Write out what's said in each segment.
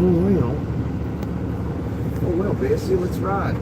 Oh well, Bessie, let's ride.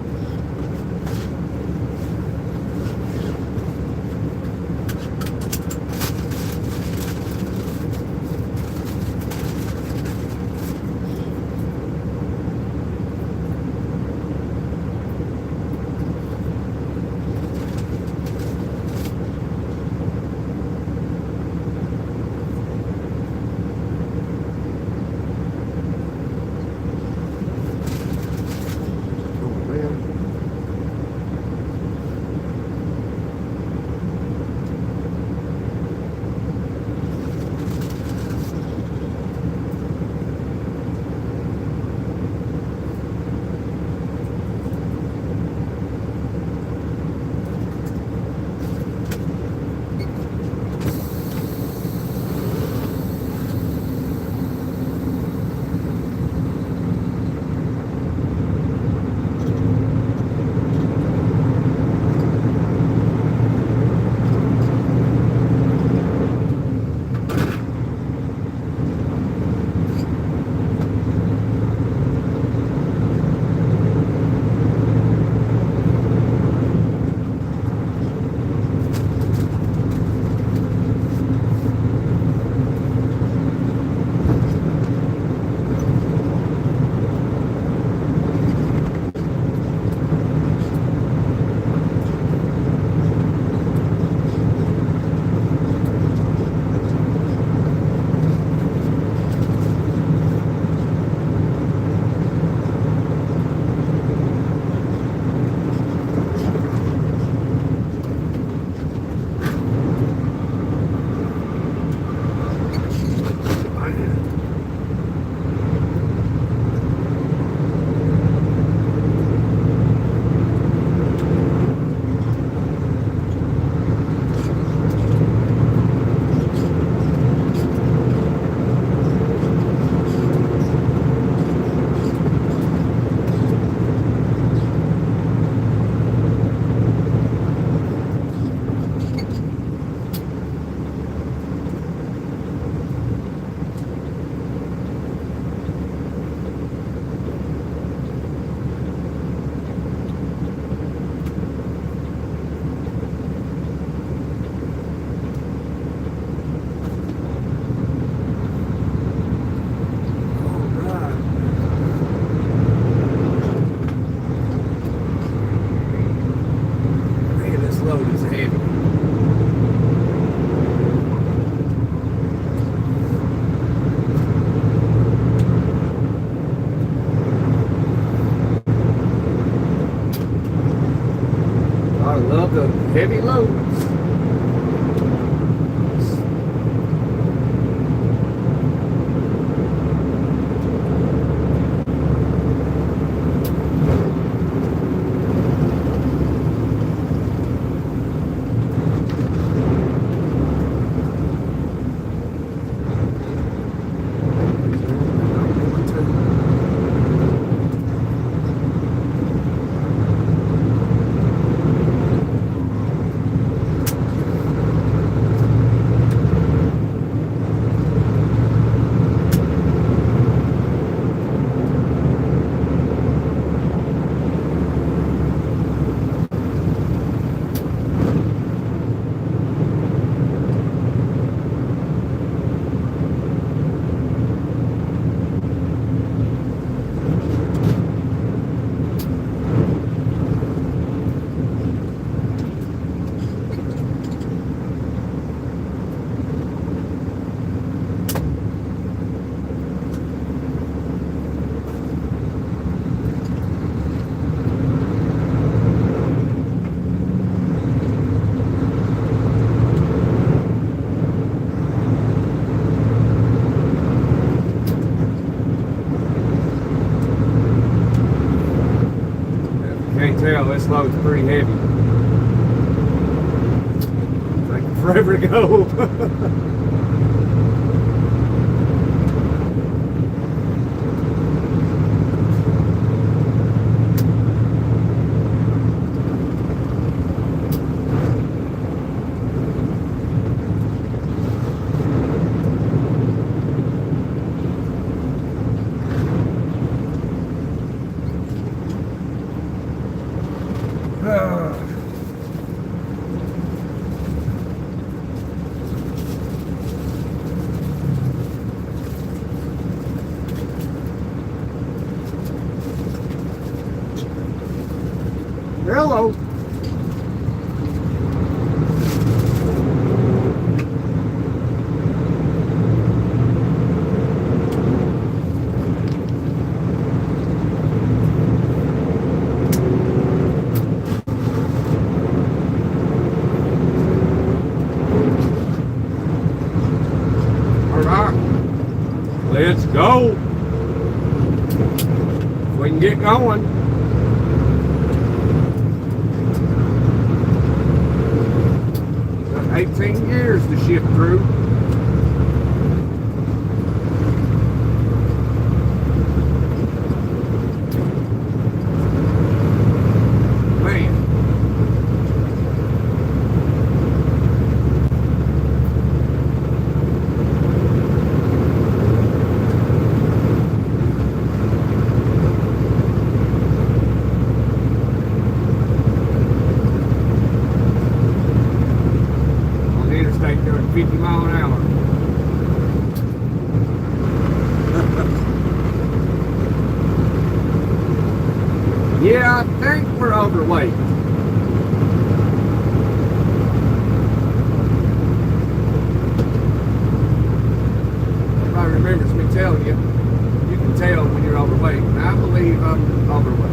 Heavy loads. Tell this load's pretty heavy. Taking forever to go. Hello. All right, let's go. If we can get going. 18 years to shift through. Man. Doing 50 miles an hour. Yeah, I think we're overweight. Everybody remembers me telling you, you can tell when you're overweight. And I believe I'm overweight.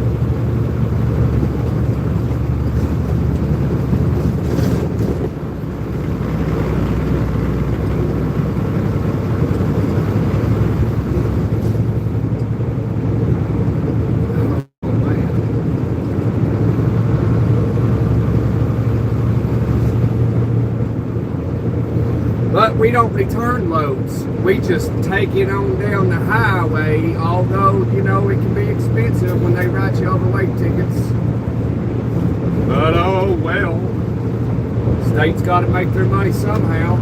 But we don't return loads. We just take it on down the highway, although, you know, it can be expensive when they write you overweight tickets. But oh well. State's got to make their money somehow.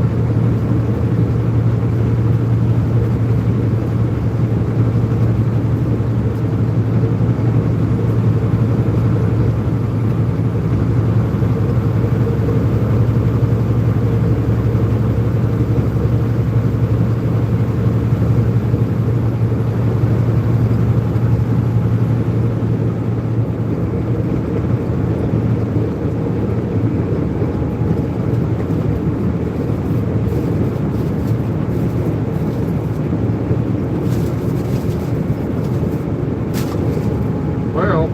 Well,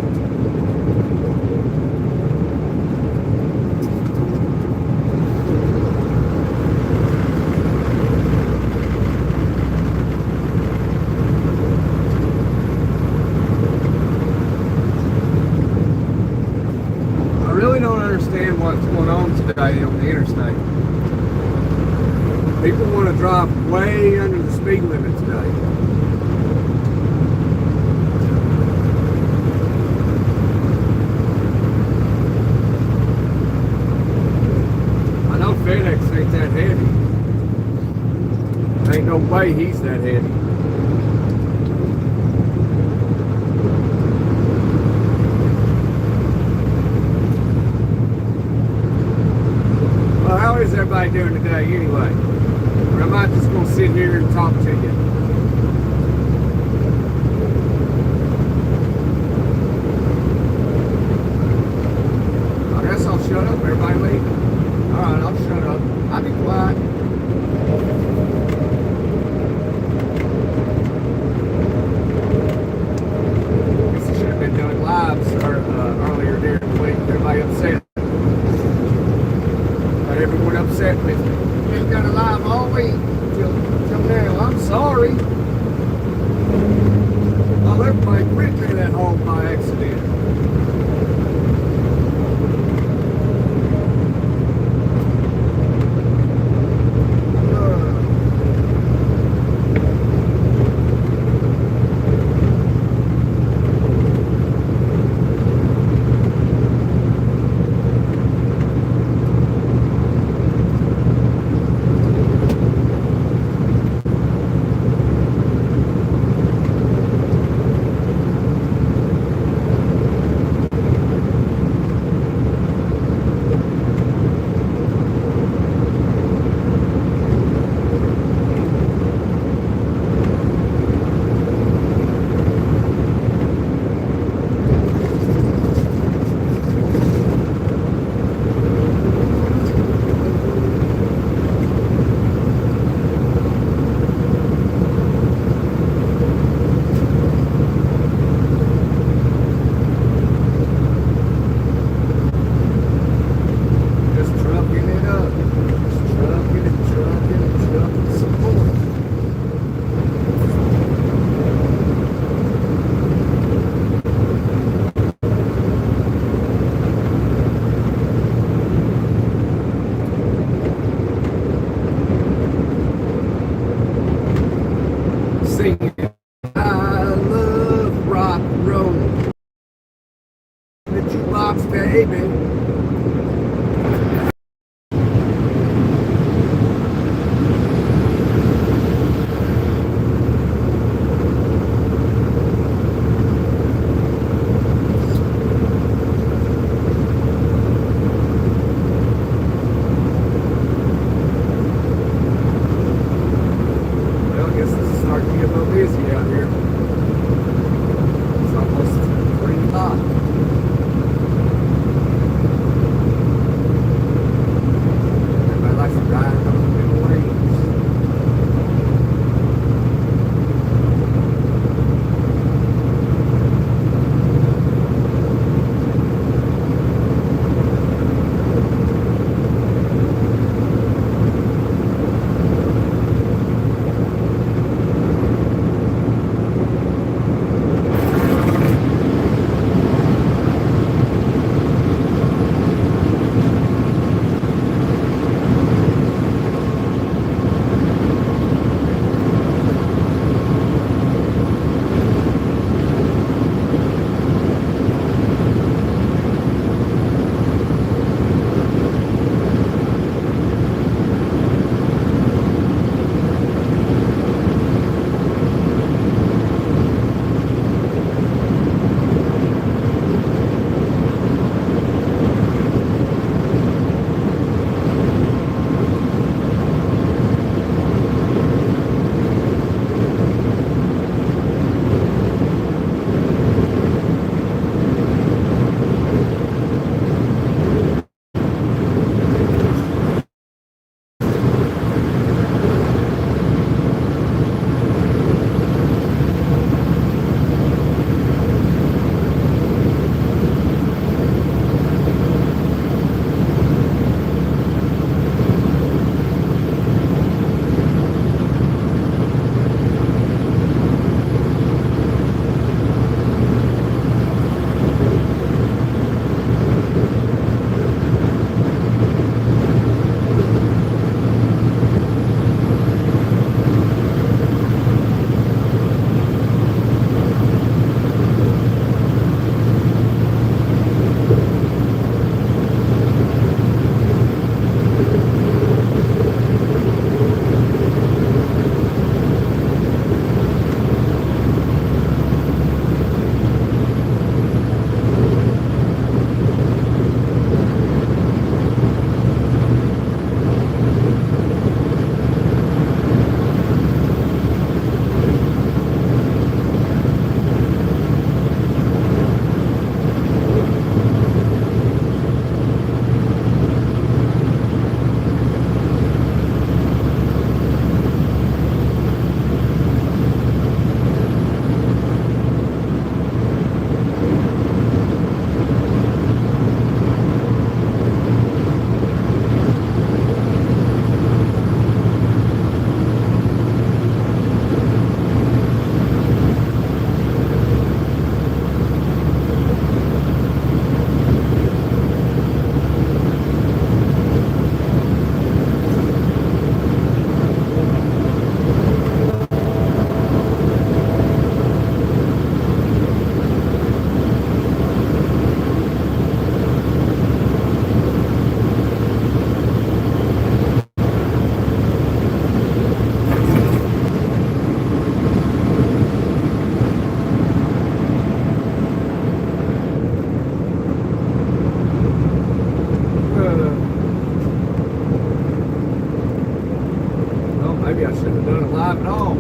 I really don't understand what's going on today on the interstate. People want to drive way under the speed limit today. FedEx ain't that heavy. Ain't no way he's that heavy. Well, how is everybody doing today anyway? Or am I just going to sit here and talk to you? I guess I'll shut up. Everybody leave. Alright, I'll shut up. I'll be quiet. Guess I should have been doing lives earlier during the week. Everybody upset. Got everyone upset with me. We've done a live all week till now. I'm sorry. Oh, everybody quit me that home by accident. Maybe. Maybe I should have done it live at all.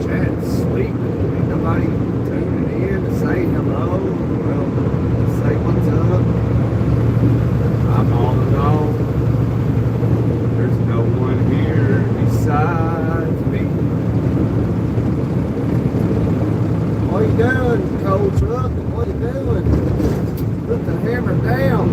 Chad's sleeping. Ain't nobody tuning in to say hello. Well, to say what's up. I'm all alone. There's no one here besides me. What are you doing, cold truck? What are you doing? Put the hammer down.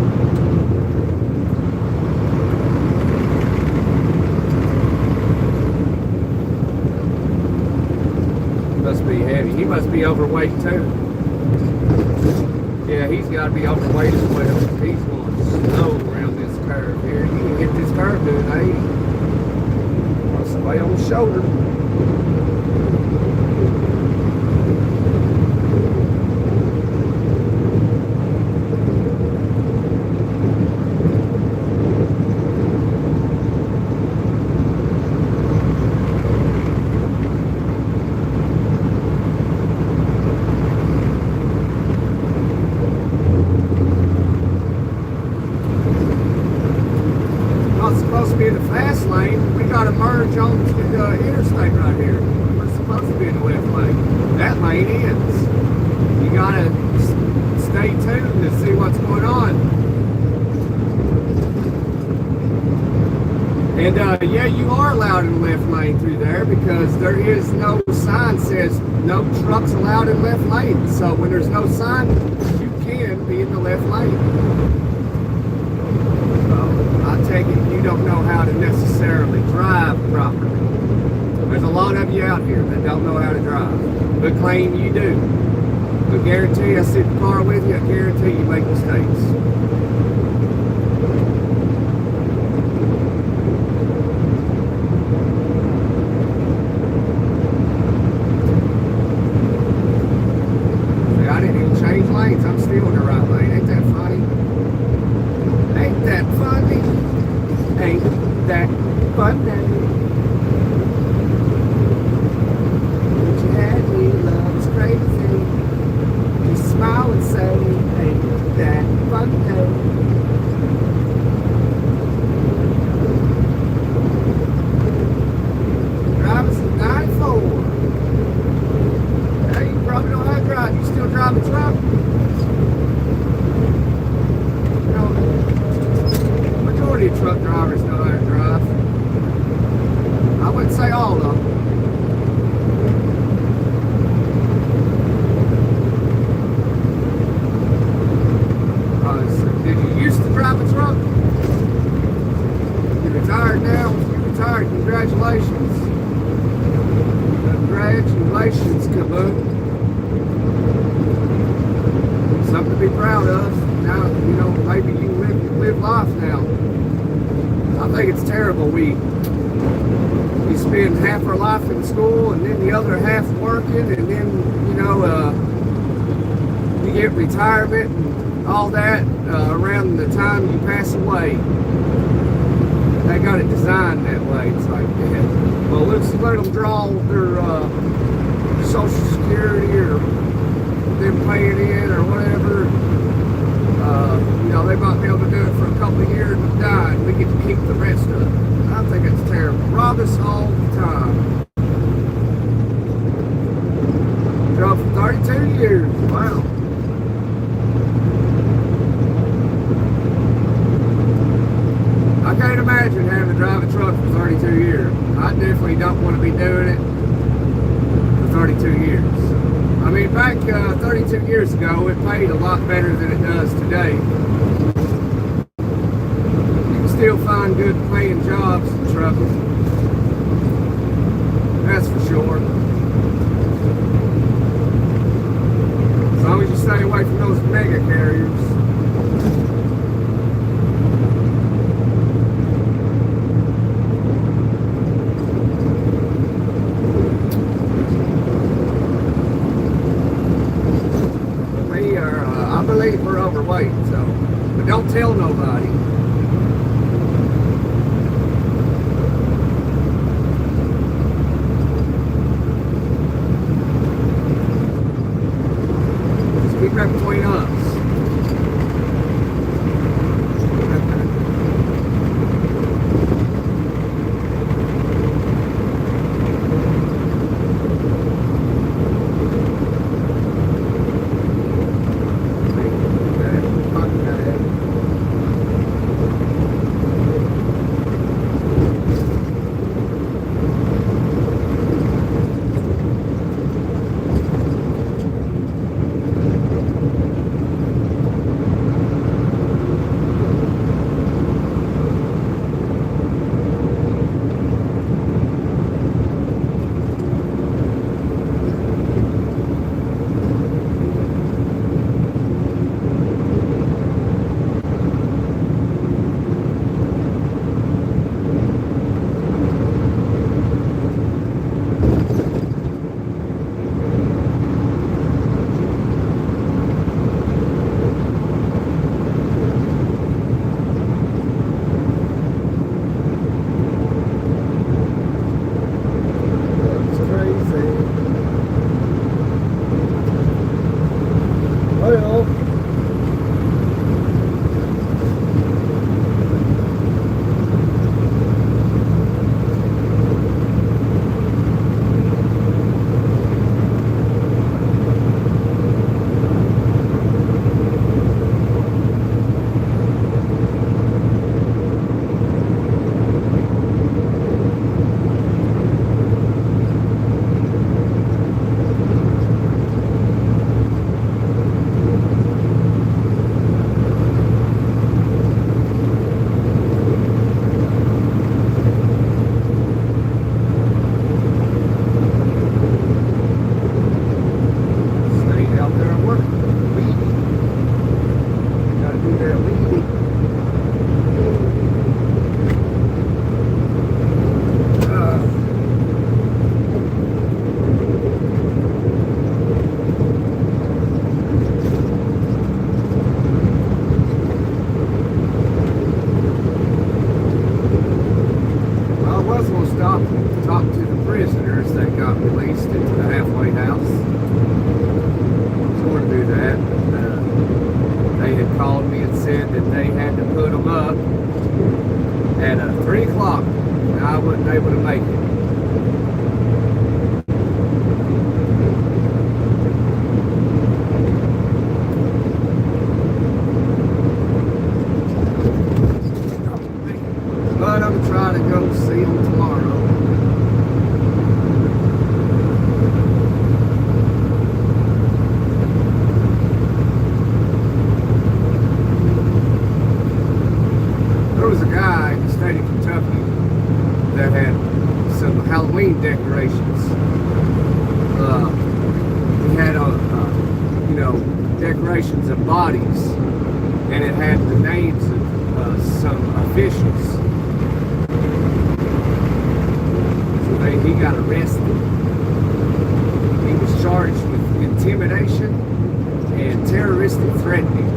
Must be heavy. He must be overweight too. Yeah, he's got to be overweight as well. He's going slow around this curve here. You can get this curve doing 80. Must weigh on the shoulder. Jones interstate right here. We're supposed to be in the left lane. That lane ends. You gotta stay tuned to see what's going on. And yeah, you are allowed in the left lane through there because there is no sign says no trucks allowed in left lane. So when there's no sign, you can be in the left lane. So I take it you don't know how to necessarily drive properly. There's a lot of you out here that don't know how to drive, but claim you do. But guarantee I sit in the car with you, I guarantee you make mistakes. I'm still in the right lane. Ain't that funny? Ain't that funny? Ain't that funny? But you had me, love is crazy. You smile and say, ain't that funny? Driving some 94. Hey, you probably know how to drive. You still drive a truck? Majority of truck drivers know how to drive. I wouldn't say all of them. Did you used to drive a truck? You're retired now? You're retired. Congratulations. Congratulations, kaboom. Something to be proud of. Now, you know, maybe you live life now. I think it's terrible. We spend half our life in school and then the other half working, and then, you know, you get retirement and all that around the time you pass away. They got it designed that way. It's like, yeah, well, let's let them draw their Social Security or them paying in or whatever. You know, they might be able to do it for a couple of years and die, and we get to keep the rest of it. I think it's terrible. Rob us all the time. Drove for 32 years. Wow. I can't imagine having to drive a truck for 32 years. I definitely don't want to be doing it for 32 years. I mean, back 32 years ago, it paid a lot better than it does today. You can still find good paying jobs in trucking. That's for sure. As long as you stay away from those mega carriers. I believe we're overweight, so, but don't tell nobody. Just keep that between us. able to make it. But I'm gonna try to go see them tomorrow. There was a guy in the state of Kentucky that had some Halloween decorations. He had you know, decorations of bodies, and it had the names of some officials. So he got arrested. He was charged with intimidation and terroristic threatening.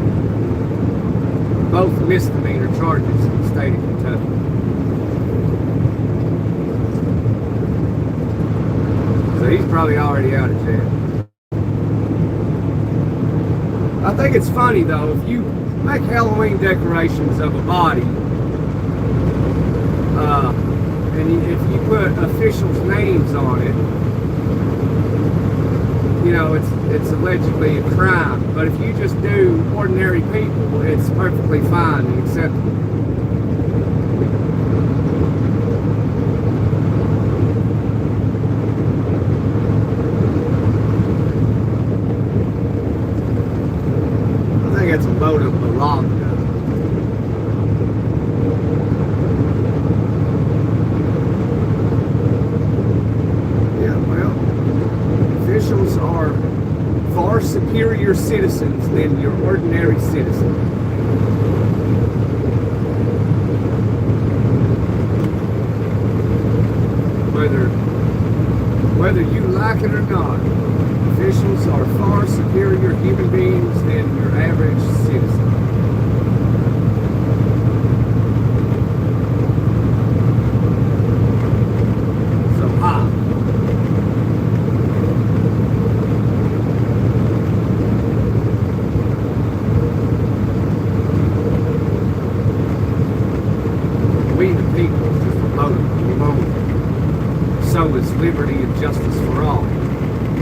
Both misdemeanor charges in the state of Kentucky. So he's probably already out of jail. I think it's funny though, if you make Halloween decorations of a body, and if you put officials' names on it, you know, it's allegedly a crime. But if you just do ordinary people, it's perfectly fine and acceptable. I think it's a load of baloney. Officials are far superior citizens than your ordinary citizen. Whether you like it or not, officials are far superior human beings than your average citizen. So, we the people is just a load of baloney. So is liberty and justice for all.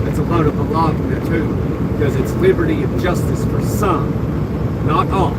It's a load of baloney too, because it's liberty and justice for some, not all.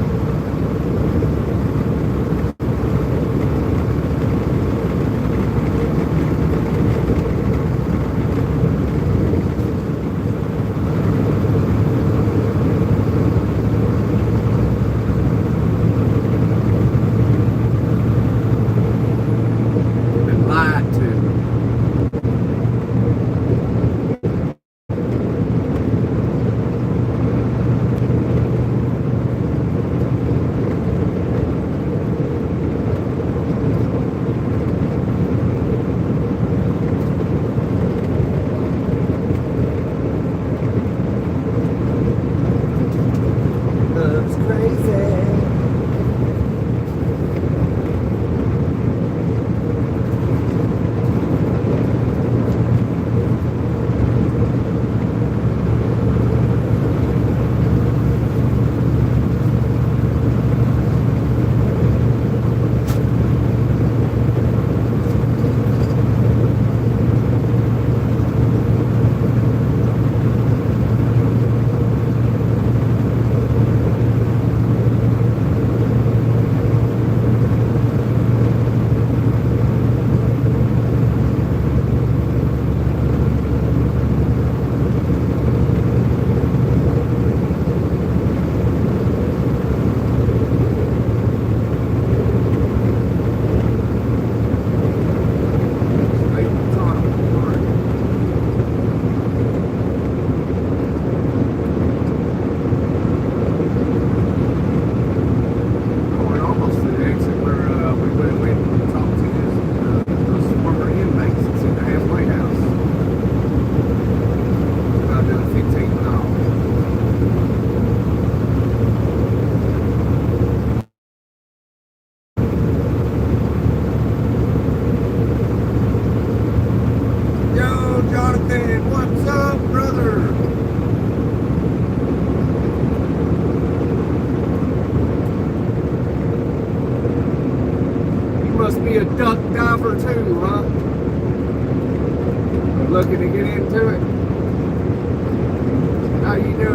Must be a duck diver too, huh?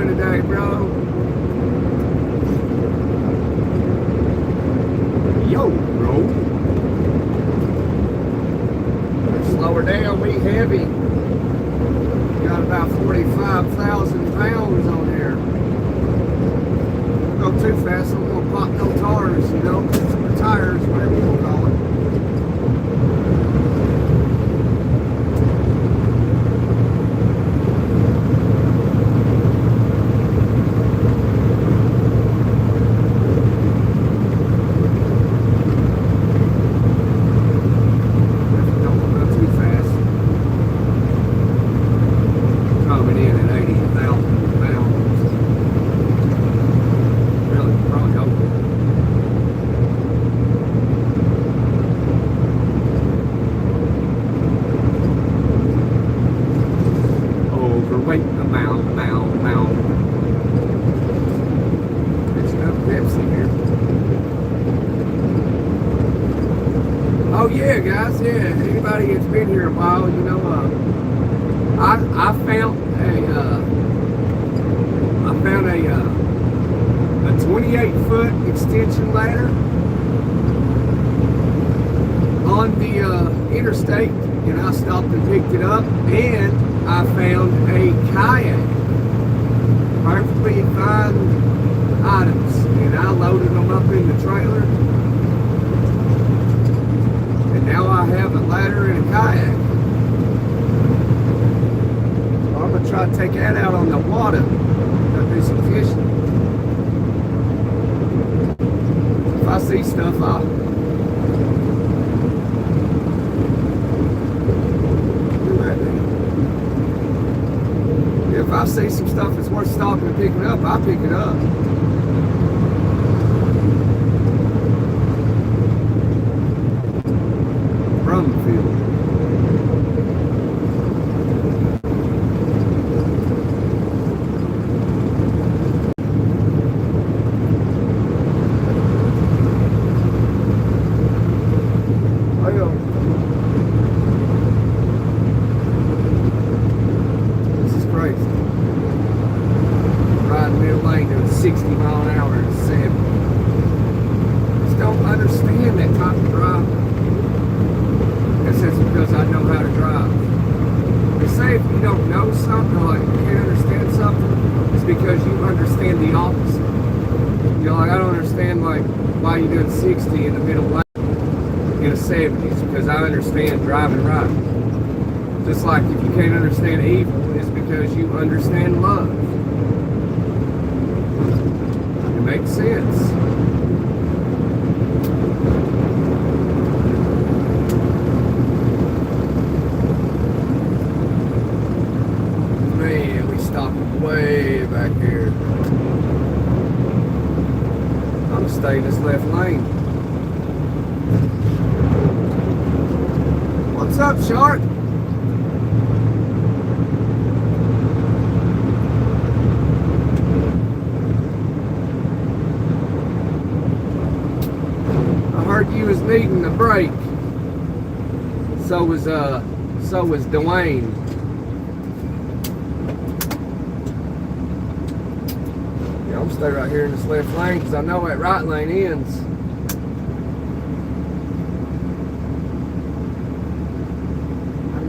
doing today, bro? Yo, bro. Slow her down, we heavy. Got about 45,000 pounds on here. Don't go too fast, I'm gonna pop no tires, you know, some tires, whatever you wanna call it. Oh yeah, guys, yeah. Anybody that's been here a while, you know, I found a 28-foot extension ladder on the interstate, and I stopped and picked it up, and I found a kayak, perfectly fine items, and I loaded them up in the trailer. Now I have a ladder and a kayak. I'm going to try to take that out on the water. Gotta do some fishing. If I see stuff, I'll do that then. If I see some stuff that's worth stopping and picking up, I'll pick it up. This is crazy. Riding middle lane doing 60 mile an hour and 70. Just don't understand that type of driving. That's because I know how to drive. They say if you don't know something, or like you can't understand something, it's because you understand the opposite. You're like, I don't understand like why you're doing 60 in the middle lane in the 70s, because I understand driving right. Just like if you can't understand evil, it's because you understand love. It makes sense. Man, we stopped way back here. I'm gonna stay in this left lane. What's up, Shark? I heard you was needing a break. So was Dwayne. Yeah, I'm gonna stay right here in this left lane because I know that right lane ends.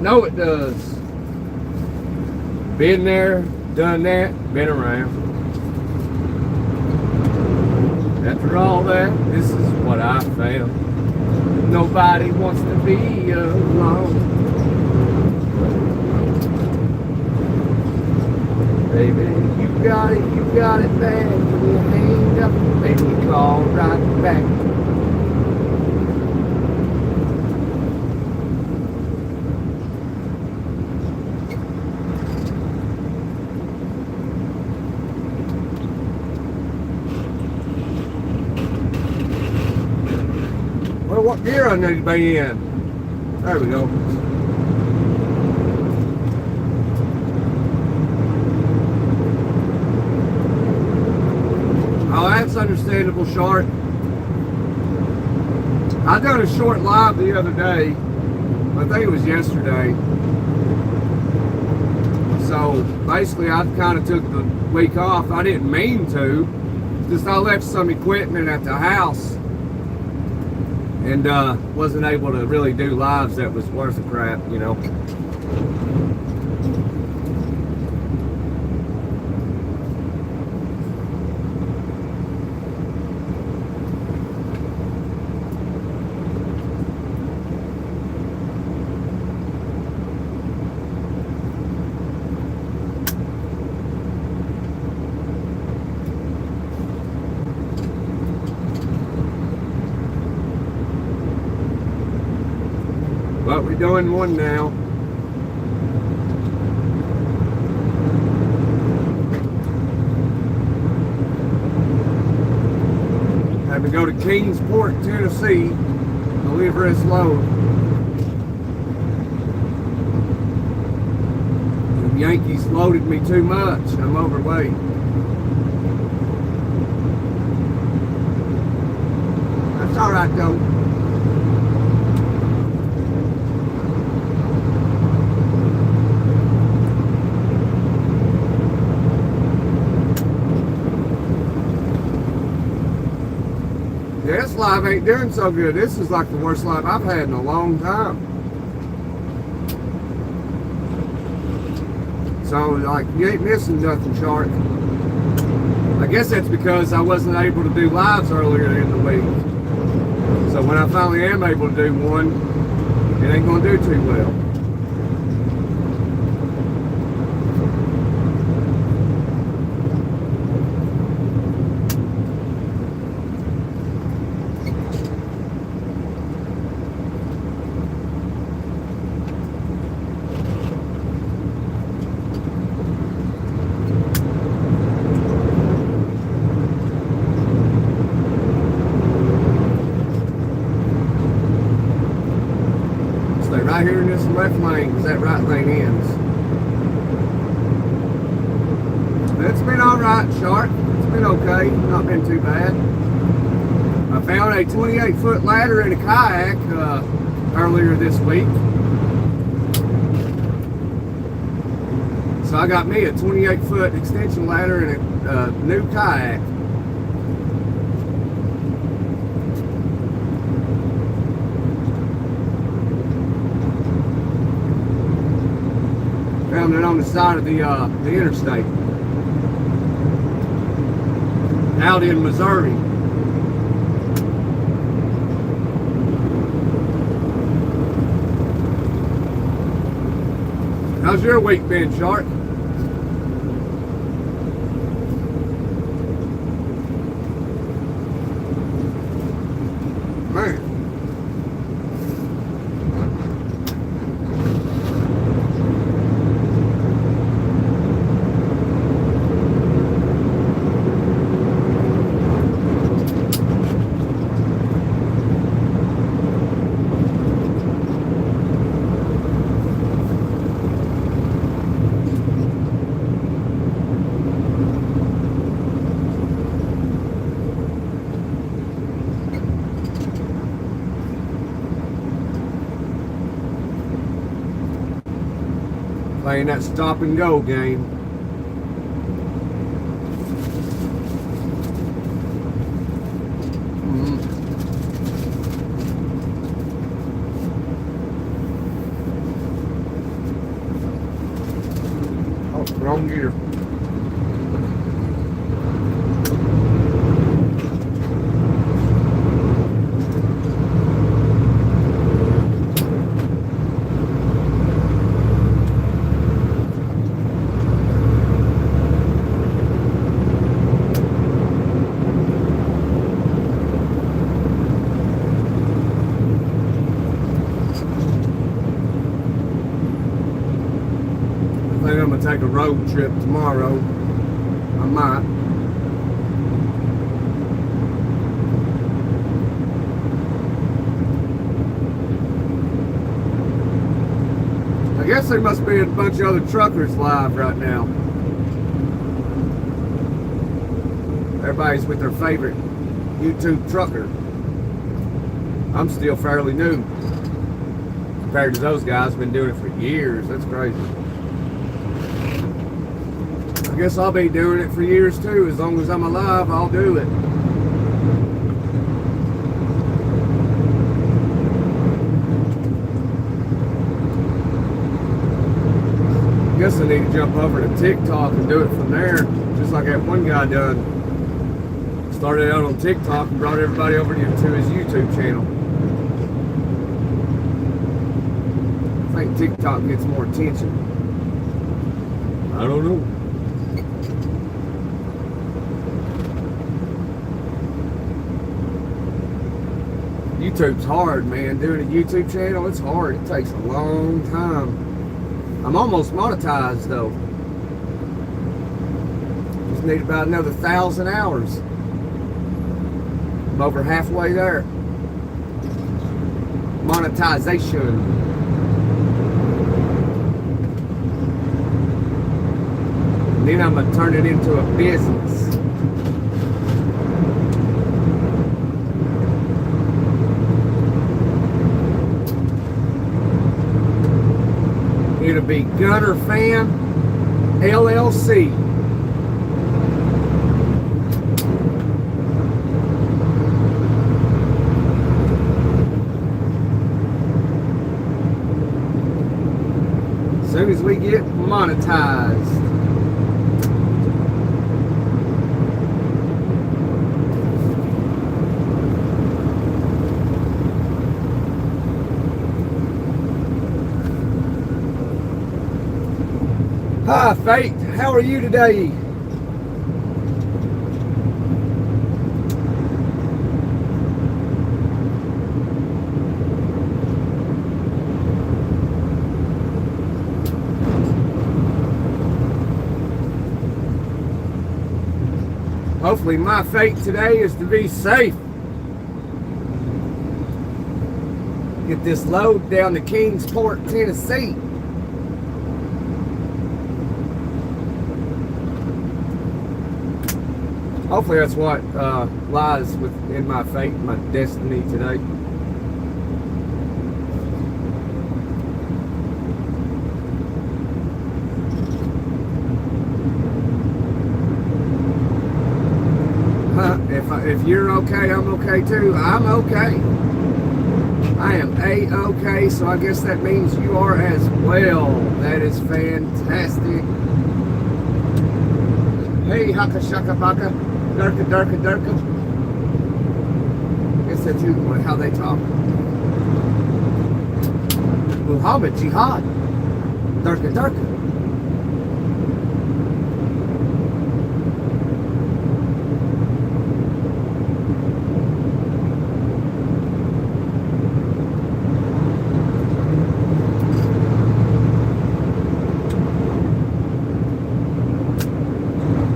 No, it does. Been there, done that, been around. After all that, this is what I found. Nobody wants to be alone. Baby, you got it bad. When you hang up, baby, you call right back. Well, what gear I need to be in? There we go. Oh, that's understandable, Shark. I done a short live the other day. I think it was yesterday. So So basically I kind of took the week off. I didn't mean to, just I left some equipment at the house and wasn't able to really do lives that was worth a crap, you know. But we're doing one now. Had to go to Kingsport, Tennessee, deliver his load. The Yankees loaded me too much. I'm overweight. That's all right though. This live ain't doing so good. This is like the worst live I've had in a long time. So, like, you ain't missing nothing, Shark. I guess that's because I wasn't able to do lives earlier in the week. So when I finally am able to do one, it ain't gonna do too well. Right here in this left lane, because that right lane ends. It's been alright, Shark. It's been okay. Not been too bad. I found a 28-foot ladder in a kayak earlier this week. So I got me a 28-foot extension ladder and a new kayak. Found it on the side of the interstate out in Missouri. How's your week been, Shark? Man. Playing that stop and go game. Oh, wrong gear. I think I'm gonna take a road trip tomorrow. I might. I guess there must be a bunch of other truckers live right now. Everybody's with their favorite YouTube trucker. I'm still fairly new compared to those guys. Been doing it for years. That's crazy. guess I'll be doing it for years too. As long as I'm alive, I'll do it. I guess I need to jump over to TikTok and do it from there, just like that one guy done. Started out on TikTok and brought everybody over to his YouTube channel. I think TikTok gets more attention. I don't know. YouTube's hard, man. Doing a YouTube channel, it's hard. It takes a long time. I'm almost monetized though. Just need about another 1,000 hours. I'm over halfway there. Monetization. And then I'm gonna turn it into a business. It'll be GunnerFam LLC. As soon as we get monetized. Hi, Fate. How are you today? Hopefully my fate today is to be safe. Get this load down to Kingsport, Tennessee. Hopefully that's what lies within my fate, my destiny today. If you're okay, I'm okay too. I'm okay. I am A-okay, so I guess that means you are as well. That is fantastic. Hey, haka shaka baka, durka durka durka. I guess that's how they talk. Muhammad Jihad, durka durka.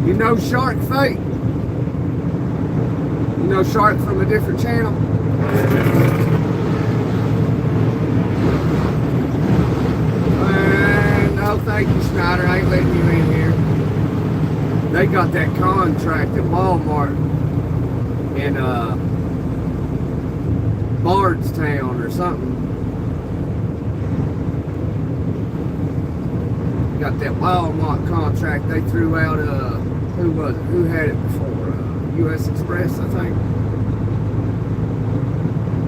You know Shark Fate? You know Shark from a different channel? No thank you, Snyder. I ain't letting you in here. They got that contract at Walmart in Bardstown or something. Got that Walmart contract they threw out. Who was it? Who had it before? U.S. Express, I think.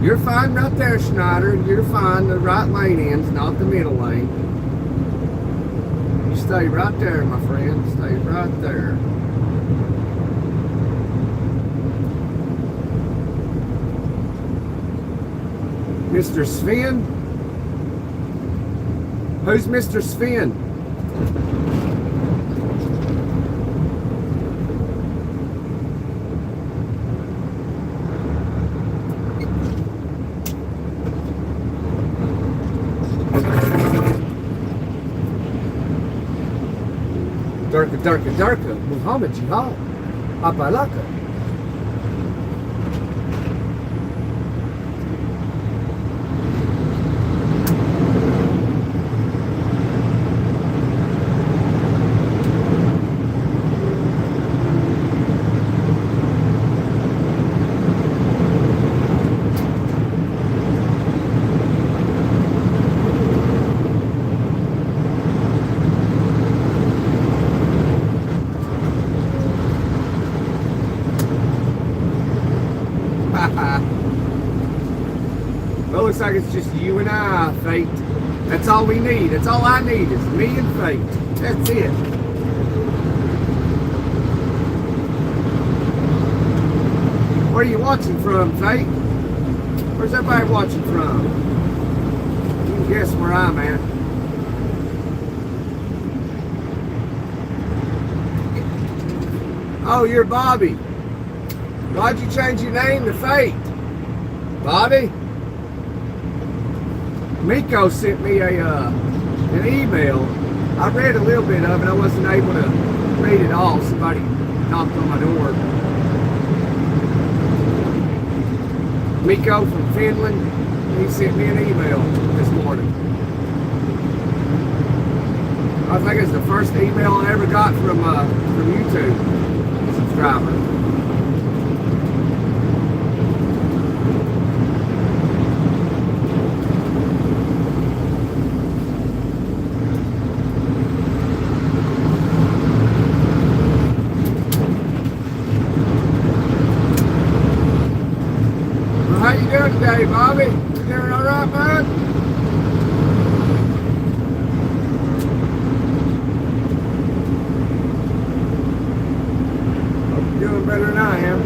You're fine right there, Schneider. You're fine. The right lane ends, not the middle lane. You stay right there, my friend. Stay right there. Mr. Sven? Who's Mr. Sven? Durka, durka, durka, Muhammad Jihad, Apalaka. looks like it's just you and I, Fate. That's all we need. That's all I need is me and Fate. That's it. Where are you watching from, Fate? Where's everybody watching from? You can guess where I'm at. Oh, you're Bobby. Why'd you change your name to Fate? Bobby? Miko sent me an email. I read a little bit of it. I wasn't able to read it all. Somebody knocked on my door. Miko from Finland, he sent me an email this morning. I think it's the first email I ever got from YouTube subscriber. How you doing today, Bobby? You doing all right, man? Hope you're doing better than I am.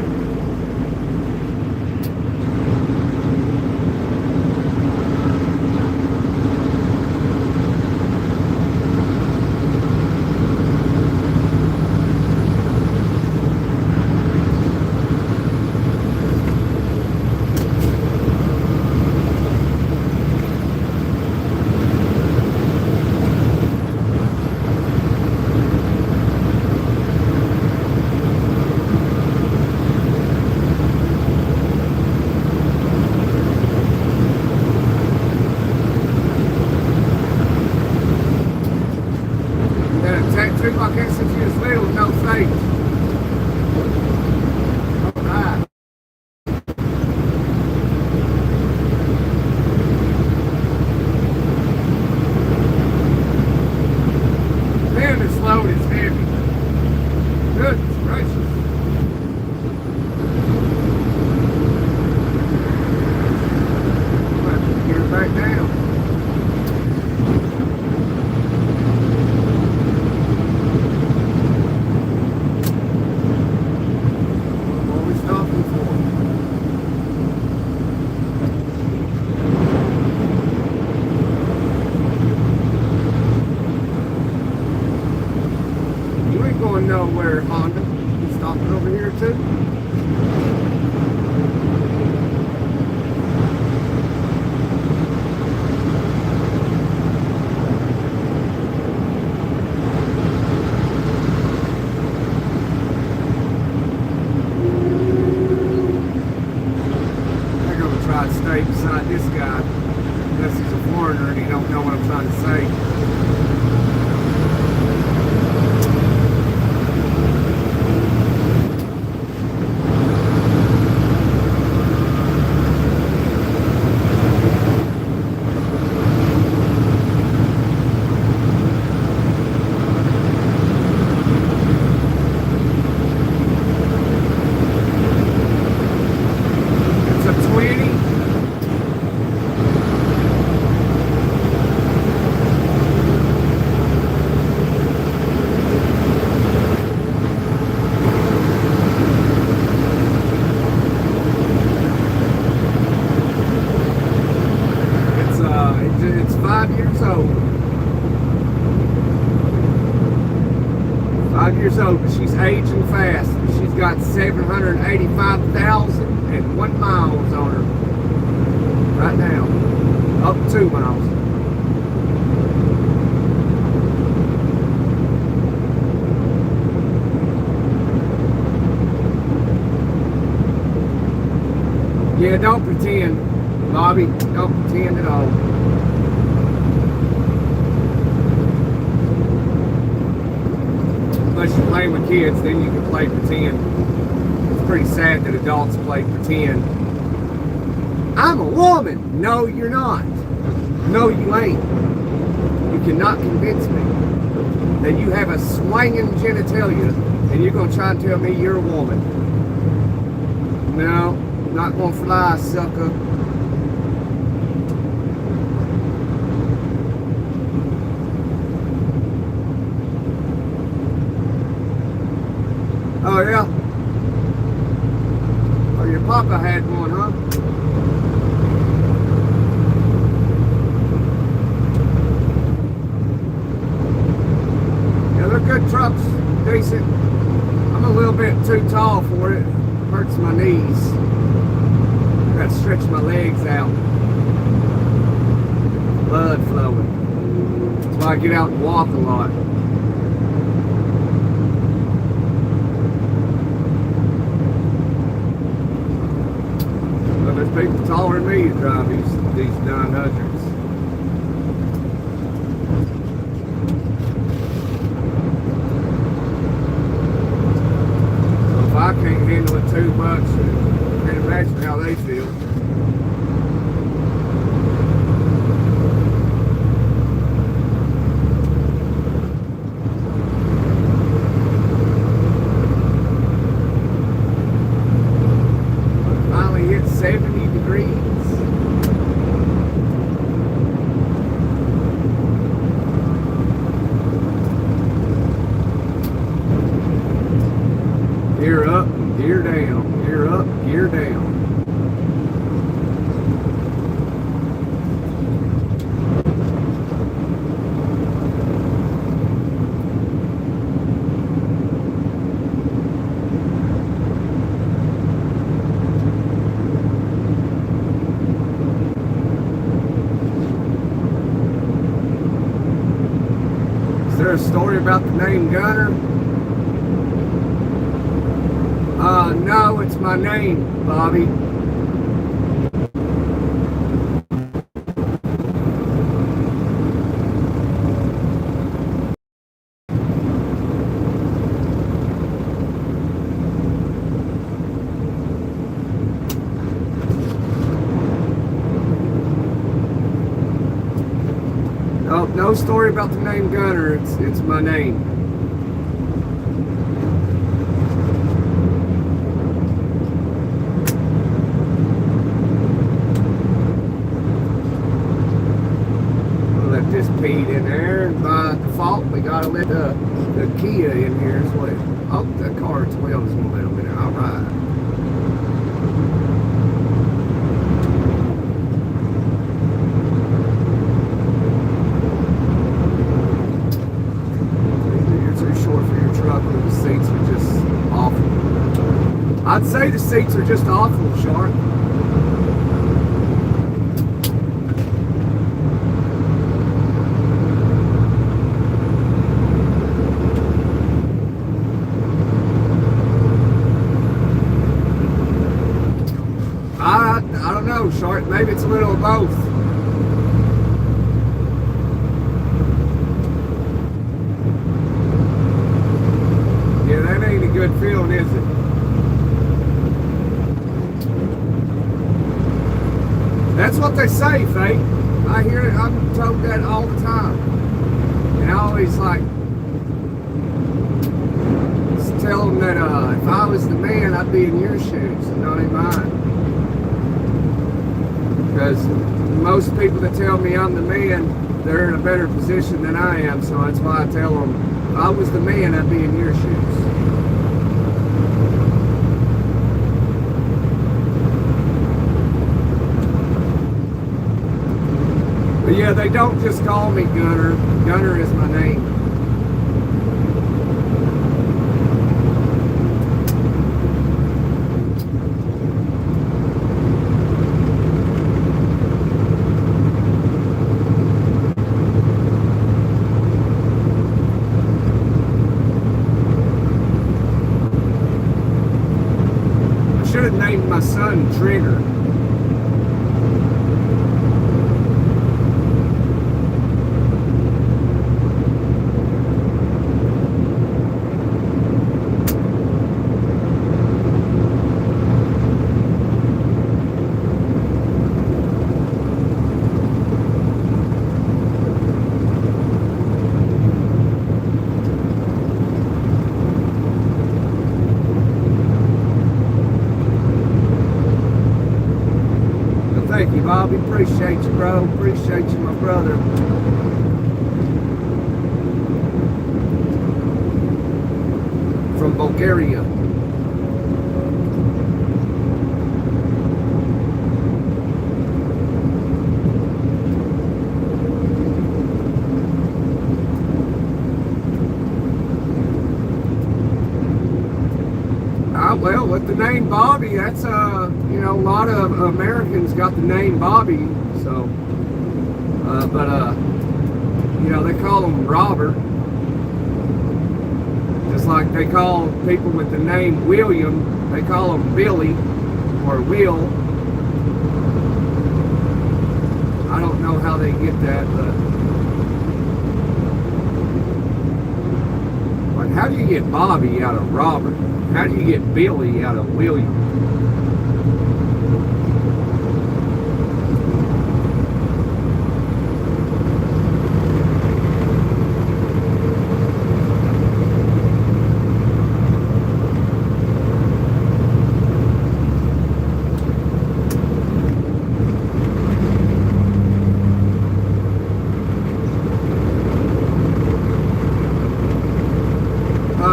I can't sit you as little with no face. All right. Man, this load is heavy. Goodness gracious. I'm going to have to get it back down. Going nowhere, Honda. You stopping over here too? I'm gonna try to stay beside this guy unless he's a foreigner and he don't know what I'm trying to say. It's 5 years old. 5 years old, but she's aging fast. She's got 785,001 miles on her right now. Up 2 miles. Yeah, don't pretend, Bobby. Don't pretend at all. Unless you're playing with kids, then you can play pretend. It's pretty sad that adults play pretend. I'm a woman. No, you're not. No, you ain't. You cannot convince me that you have a swinging genitalia and you're going to try and tell me you're a woman. No, not going to fly, sucker. Oh, yeah? Oh, your papa had one, huh? Yeah, they're good trucks. Decent. I'm a little bit too tall for it. Hurts my knees. I gotta stretch my legs out. Blood flowing. That's why I get out and walk a lot. But there's people taller than me to drive these 900s. So if I can't handle it too much, I can't imagine how they feel. Finally hit 70 degrees. Gear up, gear down, gear up, gear down. Is there a story about the name Gunner? No, it's my name, Bobby. Oh, no story about the name Gunner. It's my name. This Pete in there, and by default we gotta let the Kia in here as well. Oh, the car 12 is gonna let them in there. All right. You're too short for your truck, and the seats are just awful. I'd say the seats are just awful, Shark. I don't know, Shark. Maybe it's a little of both. Yeah, that ain't a good feeling, is it? That's what they say, Faith. I hear it. I'm told that all the time. And I always like tell them that if I was the man, I'd be in your shoes and not in mine. Because most people that tell me I'm the man, they're in a better position than I am. So that's why I tell them, if I was the man, I'd be in your shoes. But yeah, they don't just call me Gunner. Gunner is my name. Should have named my son Trigger. Thank you, Bobby. Appreciate you, bro. Appreciate you, my brother. From from Bulgaria. Well, with the name Bobby, that's you know, a lot of Americans got the name Bobby. So, you know, they call him Robert, just like they call people with the name William. They call him Billy or Will. I don't know how they get that, but like, how do you get Bobby out of Robert? How do you get Billy out of William?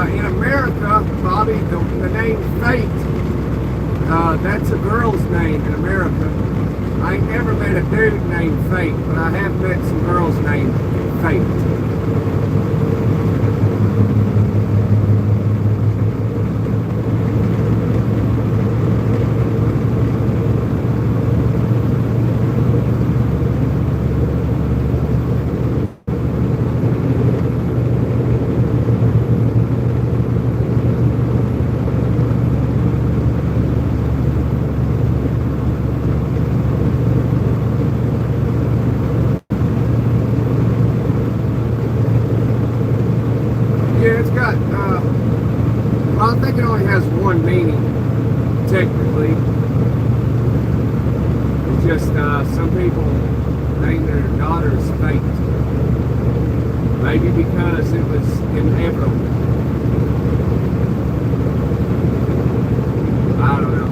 In America, Bobby, the name Fate, that's a girl's name in America. I ain't never met a dude named Fate, but I have met some girls named Fate. Yeah, it's got, well, I think it only has one meaning, technically. It's just, some people name their daughters Fate. Maybe because it was inevitable. I don't know.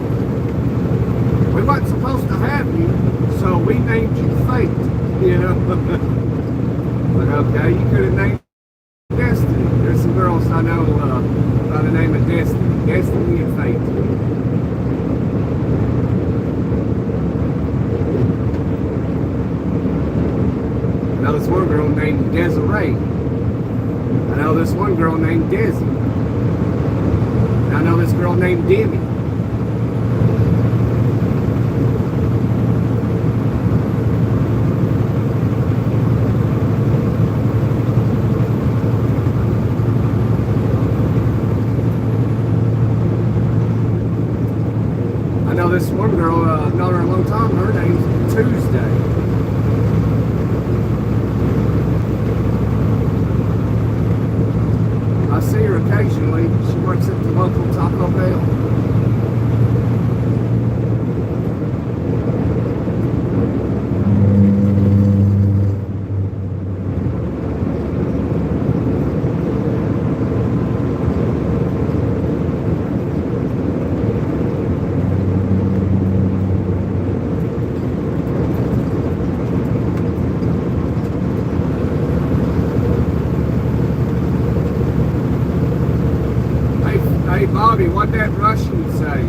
We weren't supposed to have you, so we named you Fate, you know? But okay, you could have named Destiny. There's some girls I know by the name of Destiny. Destiny and Fate. I know this one girl named Desiree. I know this one girl named Desi. And I know this girl named Demi. I know this one girl, I've known her a long time, her name's Tuesday. I see her occasionally. She works at the local Taco Bell. Hey Bobby, what'd that Russian say?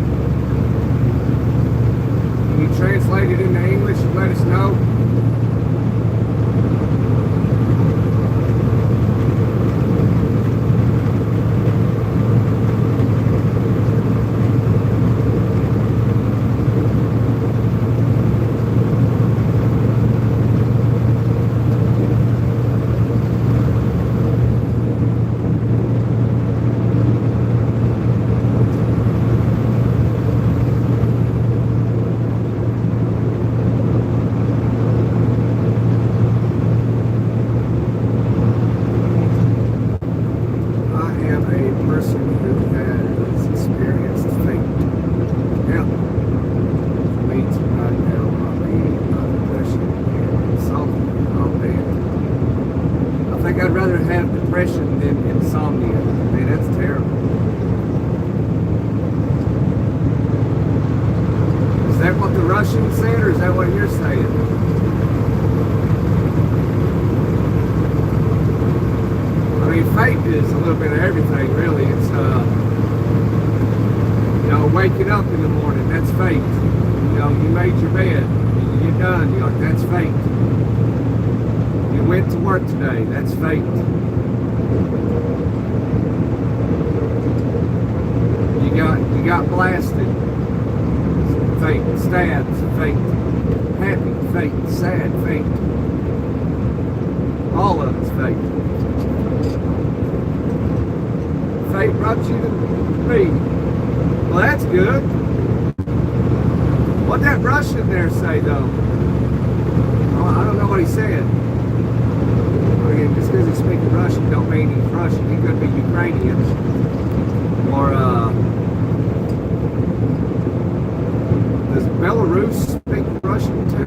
Can you translate it into English and let us know? I'd rather have depression than insomnia. Man, that's terrible. Is that what the Russian said, or is that what you're saying? I mean, fate is a little bit of everything, really. It's waking up in the morning, that's fate. You know, you made your bed, you're done, you're like, that's fate. You went to work today, that's fate. You got blasted, fate. Stabbed, fate. Happy, fate. Sad, fate. All of it's fate. Fate brought you to me. Well, that's good. What'd that Russian there say, though? Oh, I don't know what he said. I mean, just because he's speaking Russian don't mean he's Russian. He could be Ukrainian. Or, does Belarus speak Russian, too?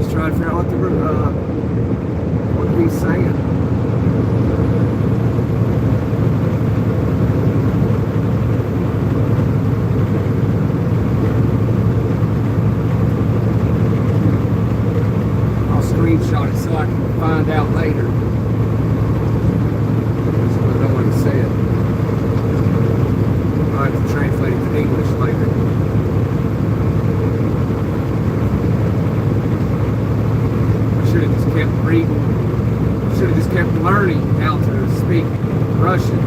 Trying to figure out what he's saying. I'll screenshot it so I can find out later. That's what I don't want to say it. I'll have to translate it to English later. Should have just kept reading. Should have just kept learning how to speak Russian.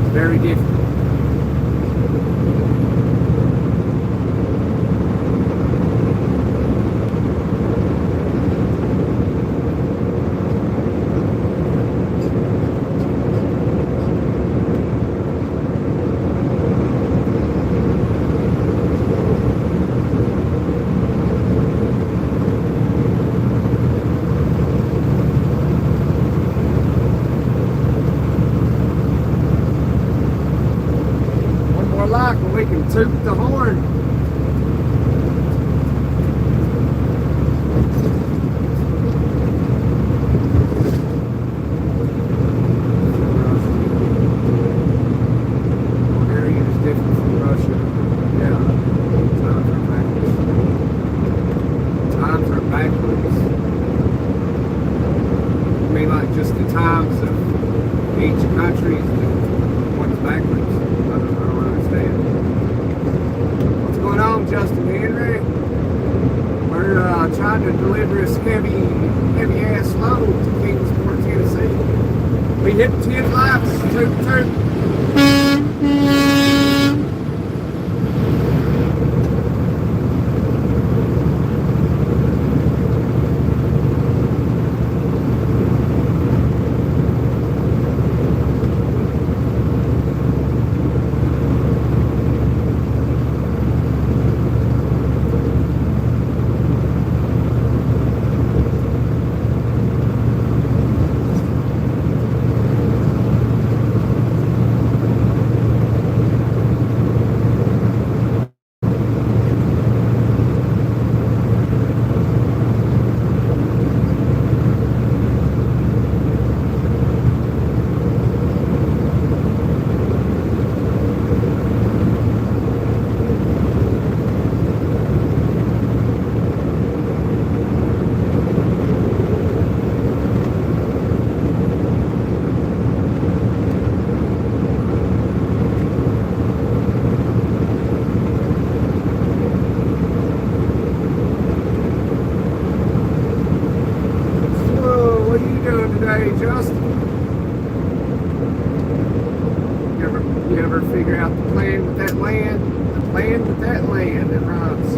It's very difficult. We can toot the horn. Bulgaria is different from Russia. Yeah, times are backwards. Times are backwards. I mean, like just the times of each country is one's backwards. I don't understand. What's going on, Justin Henry? We're trying to deliver this heavy ass load to Kingsport, Tennessee. We hit 10 laps, toot. Justin, you ever figure out the plan with that land? The plan with that land that rhymes.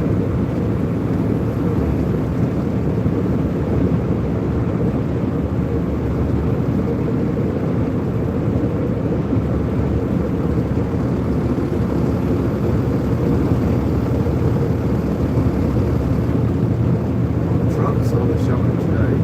Trucks on the shoulder today.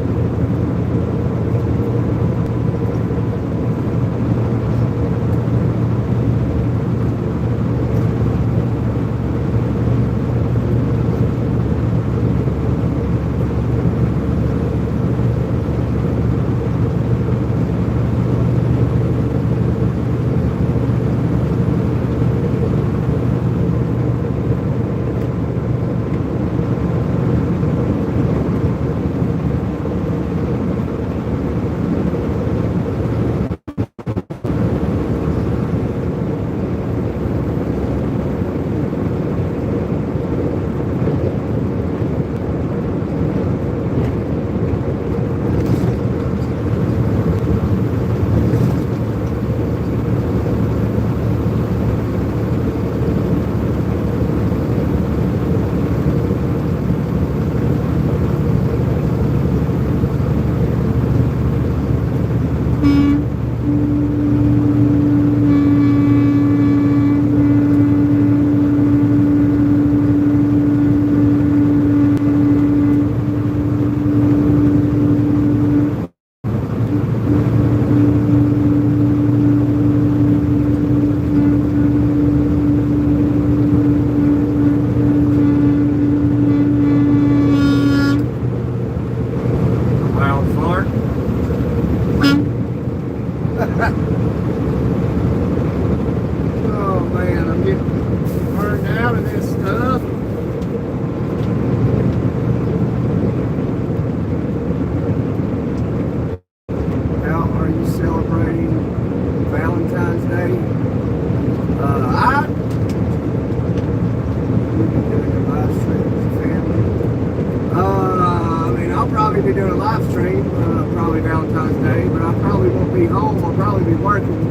be doing a live stream, probably Valentine's Day, but I probably won't be home. I'll probably be working.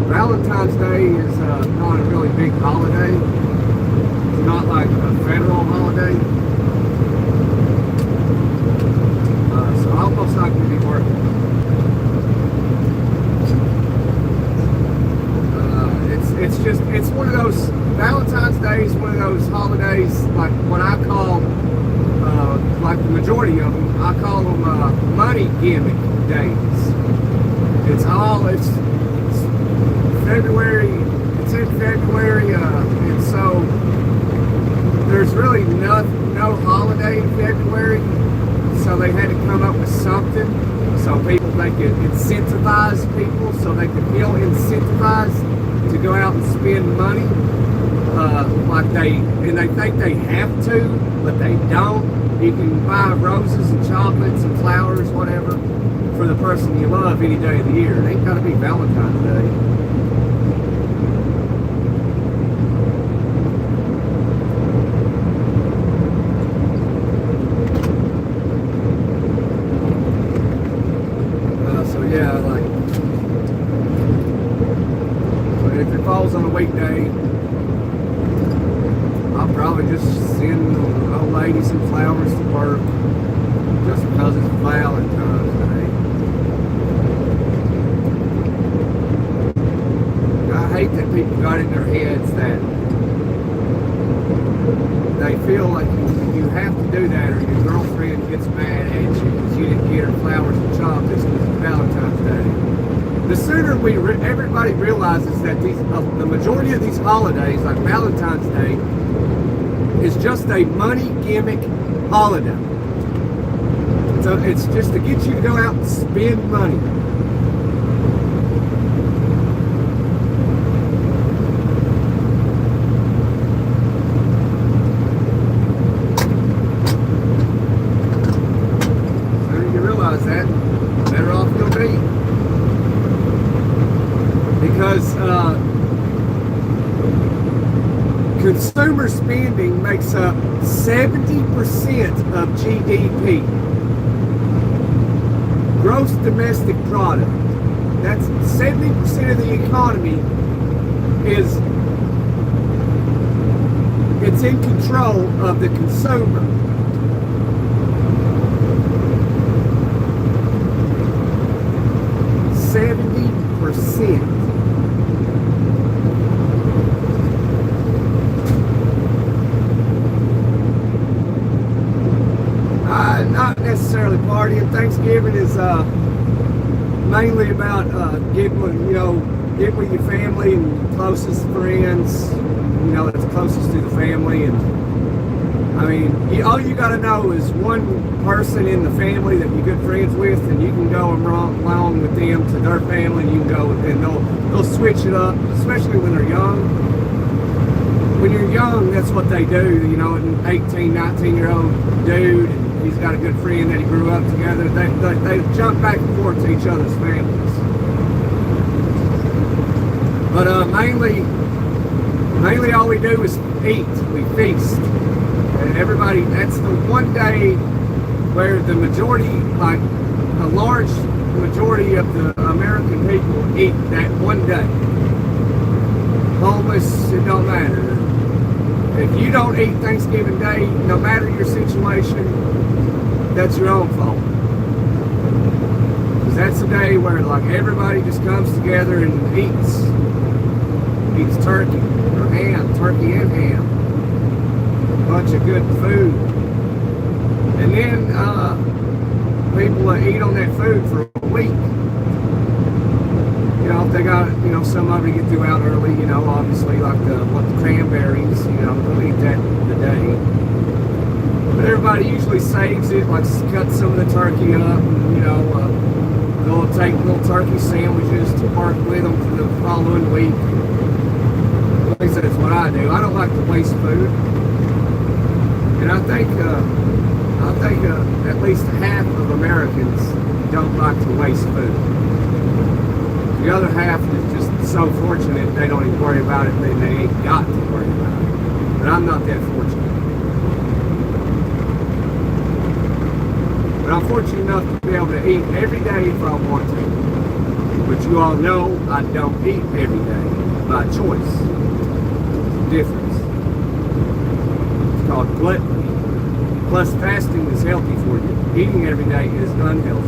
Valentine's Day is not a really big holiday. It's not like a federal holiday. So I'll most likely be working. It's one of those, Valentine's Day is one of those holidays, like what I call, like the majority of them, I call them money gimmick days. It's February, it's in February, and so there's really no holiday in February, so they had to come up with something so they could incentivize people, so they could feel incentivized to go out and spend money, they think they have to, but they don't. You can buy roses and chocolates and flowers, whatever, for the person you love any day of the year. It ain't gotta be Valentine's Day. So yeah, like, if it falls on a weekday, I'll probably just send old lady some flowers to work just because it's Valentine's Day. I hate that people got in their heads that they feel like you have to do that, or your girlfriend gets mad at you because you didn't get her flowers and chocolates because it's Valentine's Day. The sooner everybody realizes that the majority of these holidays, like Valentine's Day, is just a money gimmick holiday. So it's just to get you to go out and spend money. The sooner you realize that, the better off you'll be. Because consumer spending makes up 70% of GDP. Gross domestic product. That's 70% of the economy it's in control of the consumer. Not necessarily partying. Thanksgiving is mainly about getting with your family and closest friends, that's closest to the family. And I mean, all you got to know is one person in the family that you're good friends with, and you can go along with them to their family, and you can go with them. They'll switch it up, especially when they're young. When you're young, that's what they do. An 18, 19-year-old dude, and he's got a good friend that he grew up together. They jump back and forth to each other's families. But mainly all we do is eat. We feast. And everybody, that's the one day where the majority, like a large majority of the American people eat that one day. Homeless, it don't matter. If you don't eat Thanksgiving Day, no matter your situation, that's your own fault. Because that's the day where like everybody just comes together and eats turkey or ham, turkey and ham. A bunch of good food. And then people will eat on that food for a week. If they got, some of it get through out early, obviously like the cranberries, they'll eat that the day. But everybody usually saves it, like cut some of the turkey up, and, they'll take little turkey sandwiches to work with them for the following week. At least that's what I do. I don't like to waste food. And I think at least half of Americans don't like to waste food. The other half is just so fortunate they don't even worry about it, they ain't got to worry about it. But I'm not that fortunate. But I'm fortunate enough to be able to eat every day if I want to. But you all know I don't eat every day by choice. There's a difference. It's called gluttony. Plus fasting is healthy for you. Eating every day is unhealthy.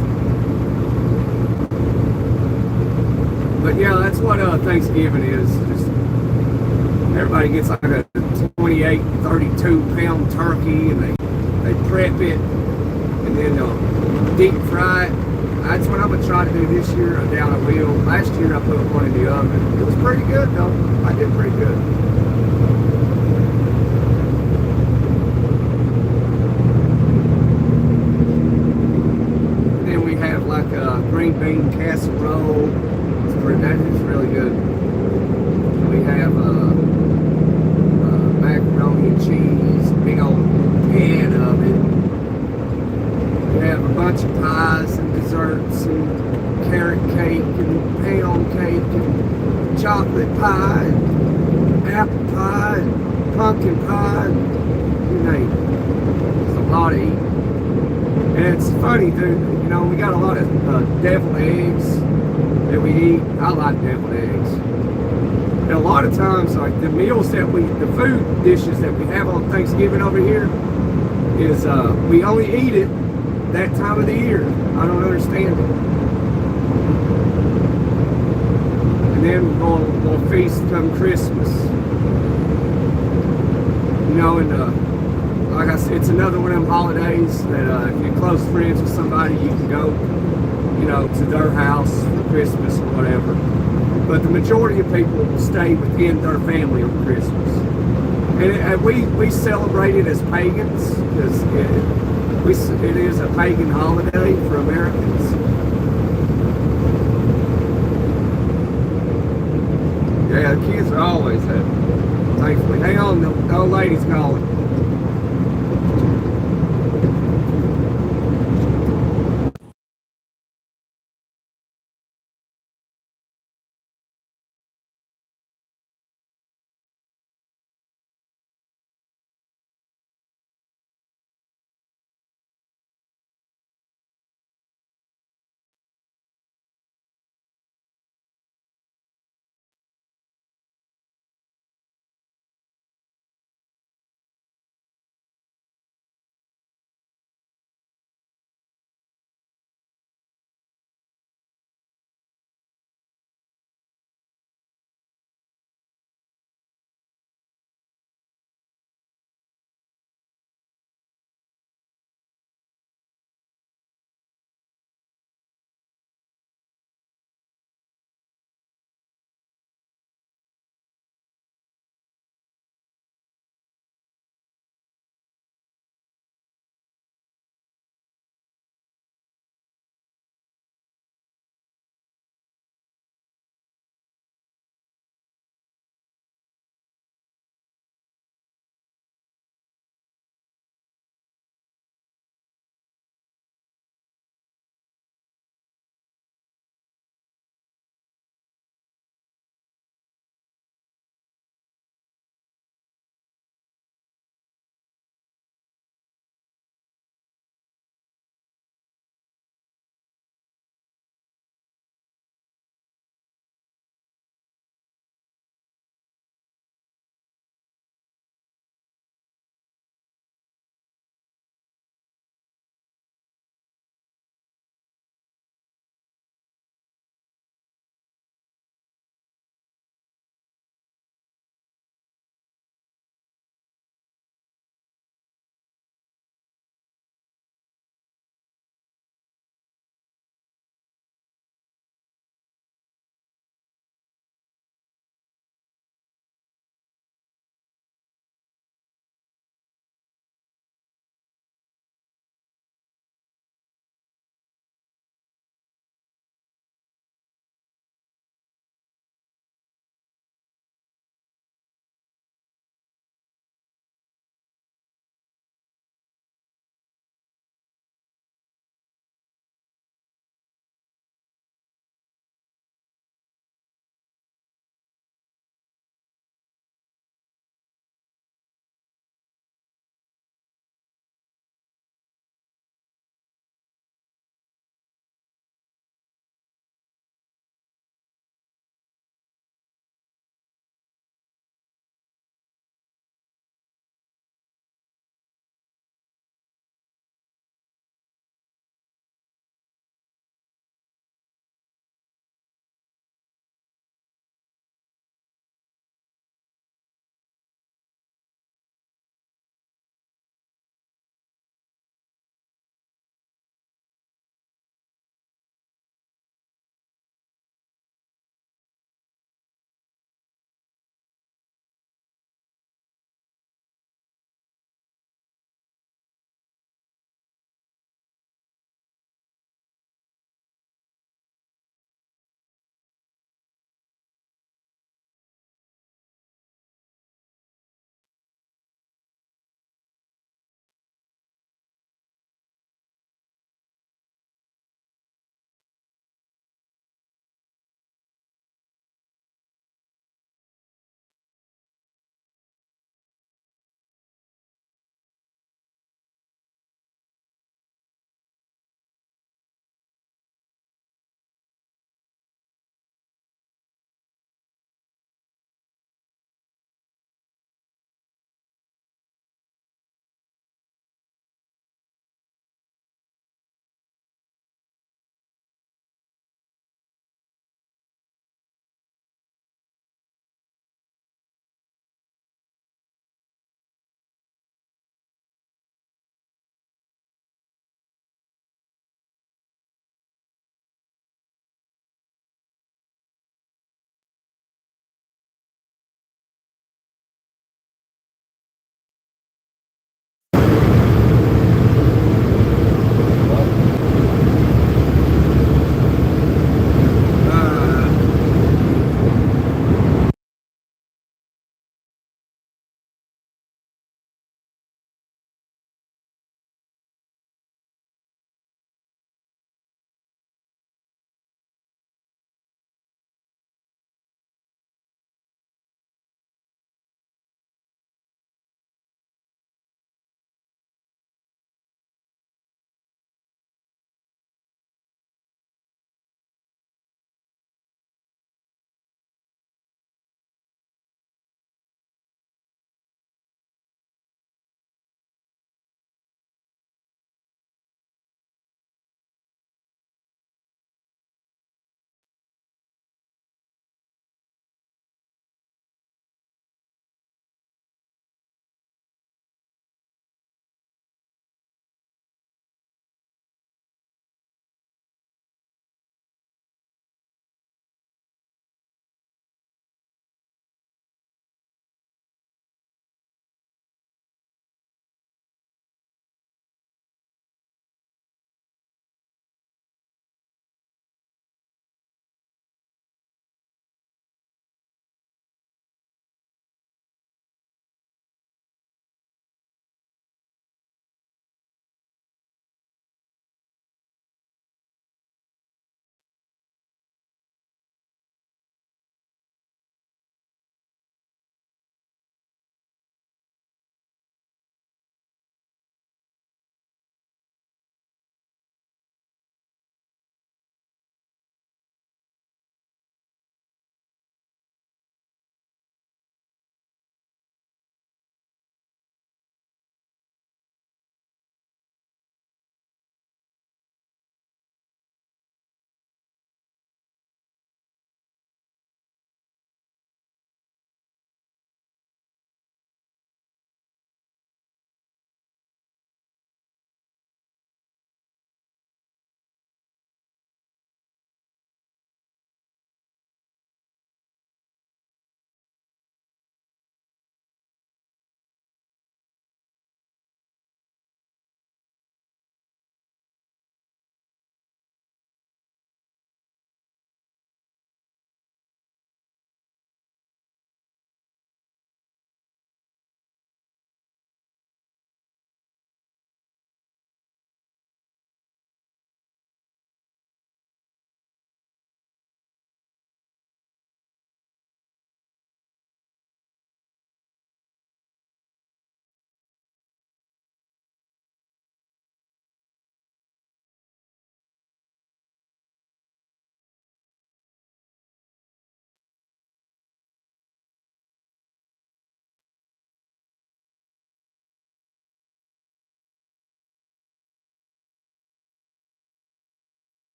But yeah, that's what Thanksgiving is. Just everybody gets like a 28, 32-pound turkey, and they prep it, and then they'll deep fry it. That's what I'm gonna try to do this year. I doubt I will. Last year I put one in the oven. It was pretty good though. I did pretty good. And then we have like a green bean casserole. That is really good. And we have macaroni and cheese, big old pan of it. We have a bunch of pies and desserts and carrot cake and pound cake and chocolate pie and apple pie and pumpkin pie and you name it. It's a lot of eating. And it's funny, dude, you know, we got a lot of deviled eggs that we eat. I like deviled eggs. And a lot of times, like the meals that the food dishes that we have on Thanksgiving over here is, we only eat it that time of the year. I don't understand it. And then we'll feast come Christmas. You know, and like I said, it's another one of them holidays that if you're close friends with somebody, you can go, you know, to their house for Christmas or whatever. But the majority of people will stay within their family on Christmas. And we celebrate it as pagans because it is a pagan holiday for Americans. Yeah, the kids are always happy, thankfully. Hang on, the old lady's calling.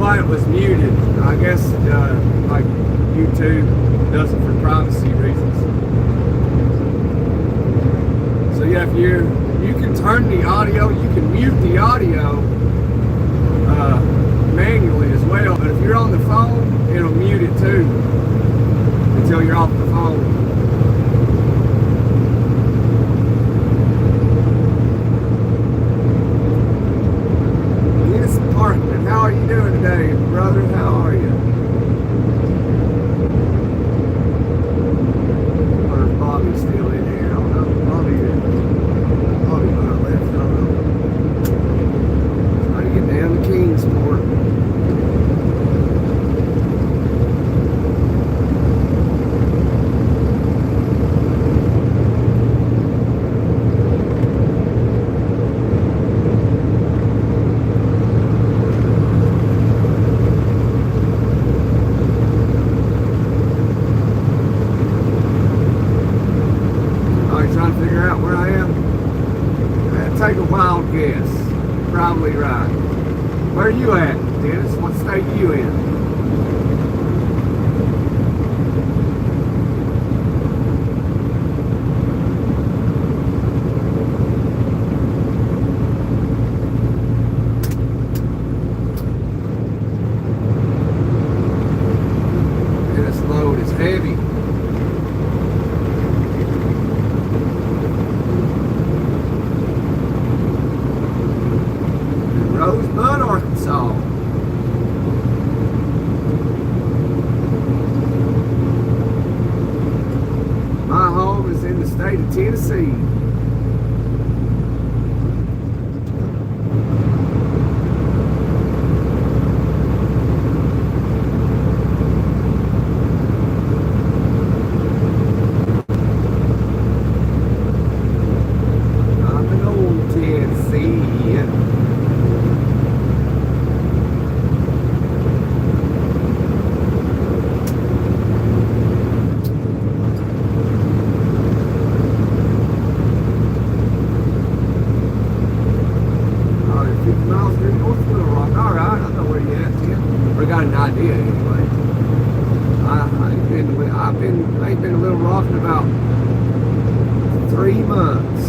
why it was muted. I guess like YouTube does it for privacy reasons. So yeah, if you can turn the audio, you can mute the audio manually as well. But if you're on the phone, it'll mute it too until you're off the phone. How are you doing today, brother? How are you? I wonder if Bobby's still in here. I don't know. Bobby might have left. I don't know. Trying to get down to Kingsport. Take a wild guess. Probably right. Where are you at, Dennis? What state are you in? This load is heavy. Rosebud, Arkansas. My home is in the state of Tennessee. I'm in old Tennessee. Got an idea anyway. I've been a little rough in about 3 months.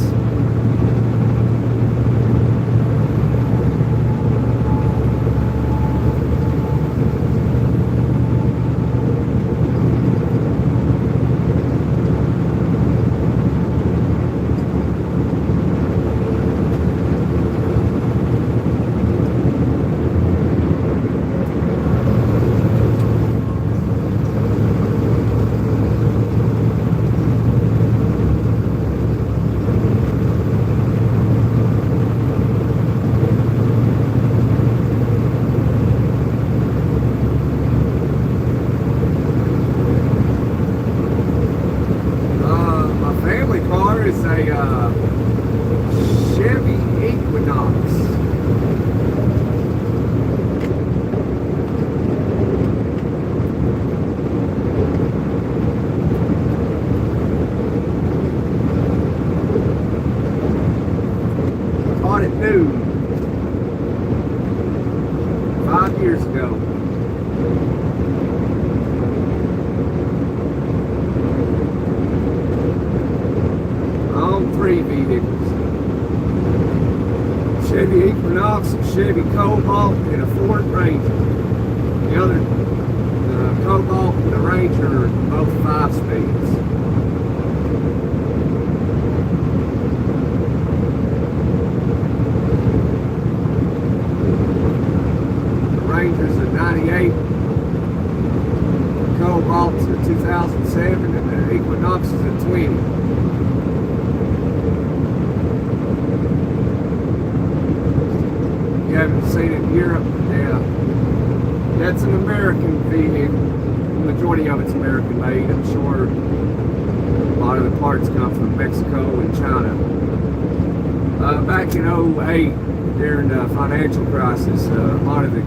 It's a Chevy Equinox. Bought it new 5 years ago. Three vehicles. Chevy Equinox, a Chevy Cobalt, and a Ford Ranger. The other Cobalt and the Ranger are both 5 speeds. The Ranger's a 98, the Cobalt's a 2007, and the Equinox is a 20. You haven't seen it in Europe? Yeah. That's an American vehicle. The majority of it's American made. I'm sure a lot of the parts come from Mexico and China. Back in '08, during the financial crisis, a lot of the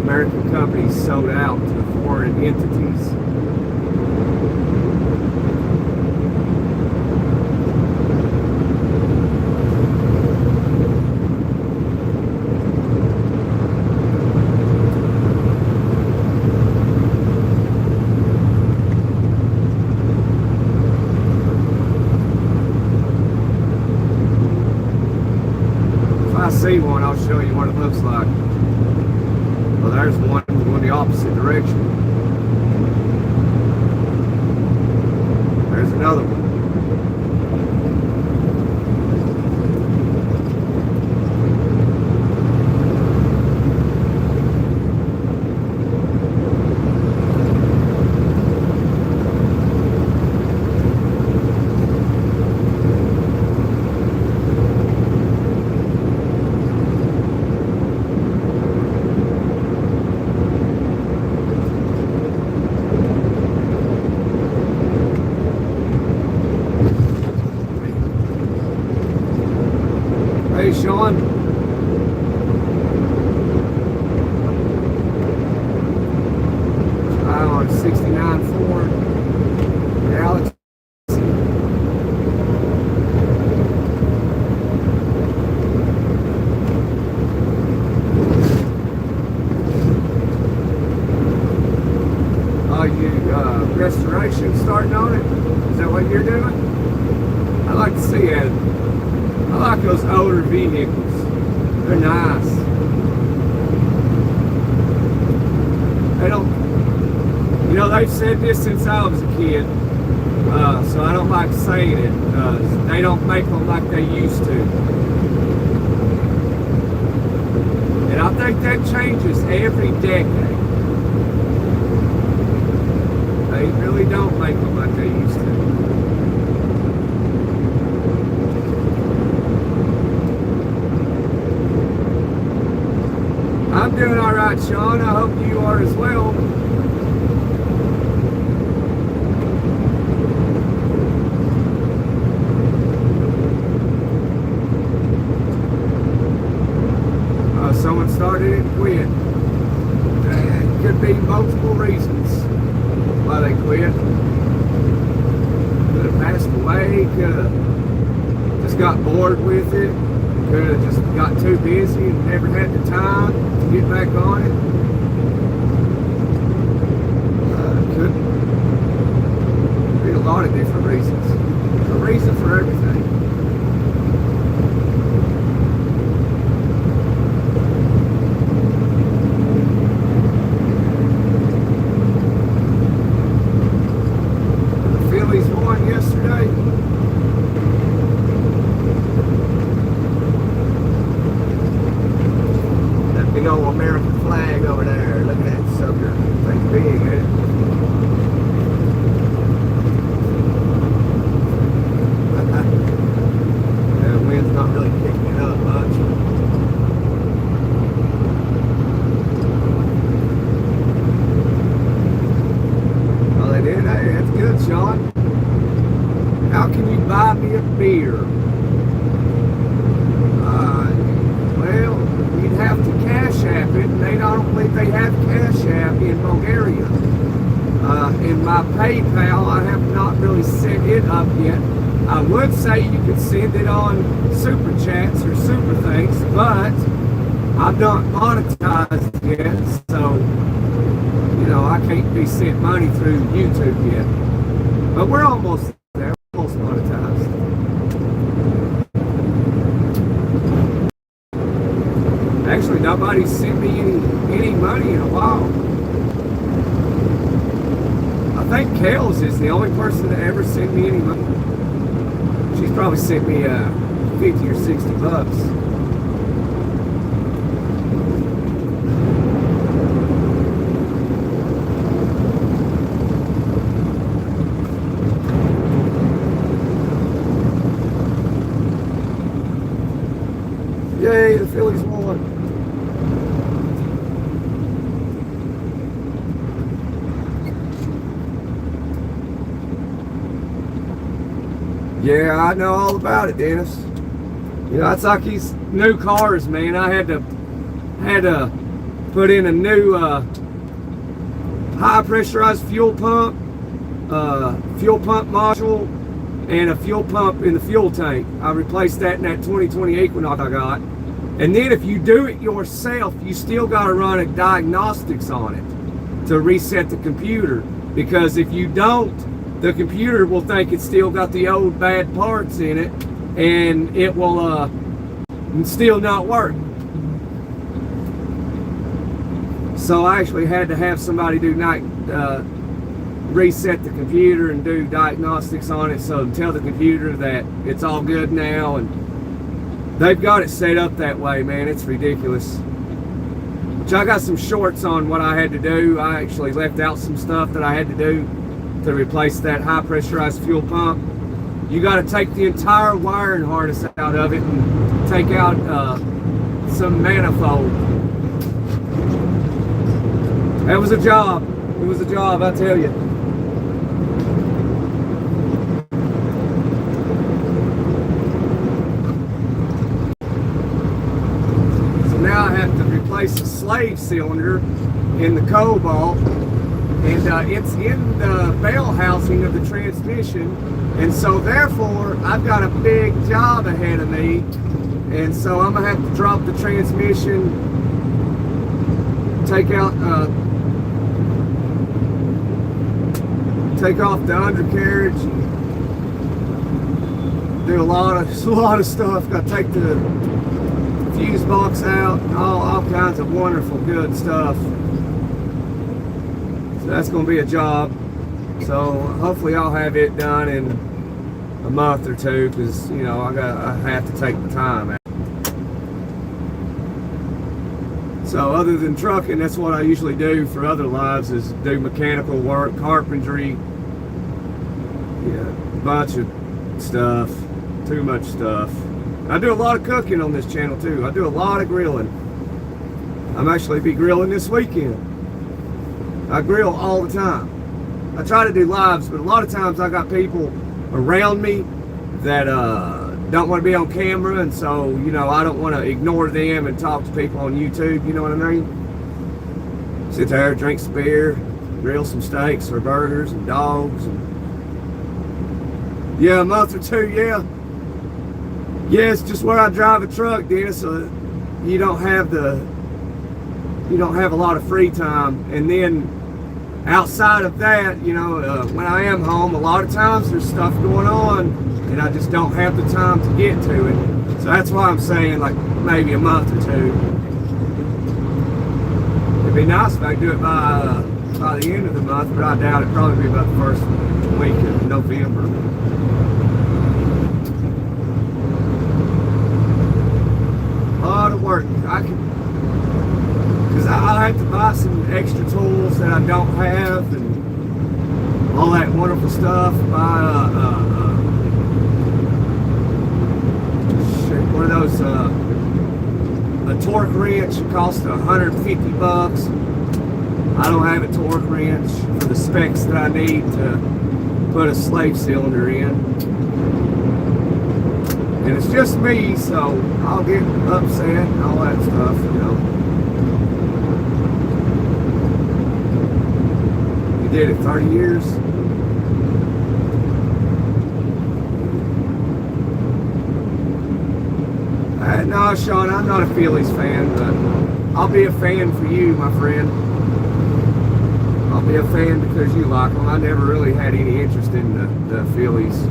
American companies sold out to foreign entities. I'll show you what it looks like. Well, there's one going the opposite direction. There's another one. Hey, Sean. I'm on a 69 Ford Galaxy. Oh, you restoration starting on it? Is that what you're doing? I'd like to see it. I like those older vehicles. They're nice. They don't, you know, they've said this since I was a kid, so I don't like saying it. They don't make them like they used to. And I think that changes every decade. They really don't make them like they used to. I'm doing all right, Sean. I hope you are as well. Someone started and quit. Could be multiple reasons why they quit. Could have passed away. Could have just got bored with it. Could have just got too busy and never had the time to get back on it. Could be a lot of different reasons. There's a reason for everything. The Phillies won yesterday. Big old American flag over there. Look at that sucker. Thing's big, ain't it? The wind's not really picking it up much. Oh, they did? Hey, that's good, Sean. How can you buy me a beer? Well, you'd have to Cash App it, and I don't believe they have Cash App in Bulgaria. In my PayPal, I have not really set it up yet. I would say you could send it on Super Chats or Super Things, but I'm not monetized yet, so, you know, I can't be sent money through YouTube yet. But we're almost there, almost monetized. Actually, nobody's sent me any money in a while. I think Kales is the only person that ever sent me any money. She's probably sent me 50 or 60 bucks. Yay, the Phillies won. Yeah, I know all about it, Dennis. You know, it's like these new cars, man. I had to put in a new high pressurized fuel pump module, and a fuel pump in the fuel tank. I replaced that in that 2020 Equinox I got. And then if you do it yourself, you still got to run a diagnostics on it to reset the computer. Because if you don't, the computer will think it's still got the old bad parts in it, and it will still not work. So I actually had to have somebody do reset the computer and do diagnostics on it, so tell the computer that it's all good now, and they've got it set up that way, man. It's ridiculous. Which I got some shorts on what I had to do. I actually left out some stuff that I had to do to replace that high pressurized fuel pump. You got to take the entire wiring harness out of it and take out some manifold. That was a job. It was a job, I tell you. So now I have to replace the slave cylinder in the cobalt, and it's in the bell housing of the transmission, and so therefore I've got a big job ahead of me, and so I'm gonna have to drop the transmission, take off the undercarriage, and do a lot of stuff. Got to take the fuse box out, all kinds of wonderful good stuff. So that's going to be a job. So hopefully I'll have it done in a month or two, because you know I have to take the time out. So other than trucking, that's what I usually do for other lives, is do mechanical work, carpentry, yeah, a bunch of stuff, too much stuff. I do a lot of cooking on this channel too. I do a lot of grilling. I'm actually be grilling this weekend. I grill all the time. I try to do lives, but a lot of times I got people around me that don't want to be on camera, and so, you know, I don't want to ignore them and talk to people on YouTube, you know what I mean? Sit there, drink some beer, grill some steaks or burgers and dogs. And yeah, a month or two, yeah. Yeah, it's just where I drive a truck, Dennis, so you don't have a lot of free time. And then outside of that, you know, when I am home, a lot of times there's stuff going on, and I just don't have the time to get to it. So that's why I'm saying like maybe a month or two. It'd be nice if I could do it by the end of the month, but I doubt it'd probably be about the first week of November. A lot of work. Because I have to buy some extra tools that I don't have, and all that wonderful stuff. Buy one of those, a torque wrench. It costs $150. I don't have a torque wrench for the specs that I need to put a slave cylinder in. And it's just me, so I'll get upset and all that stuff, you know. You did it 30 years. No, Sean, I'm not a Phillies fan, but I'll be a fan for you, my friend. I'll be a fan because you like them. I never really had any interest in the Phillies.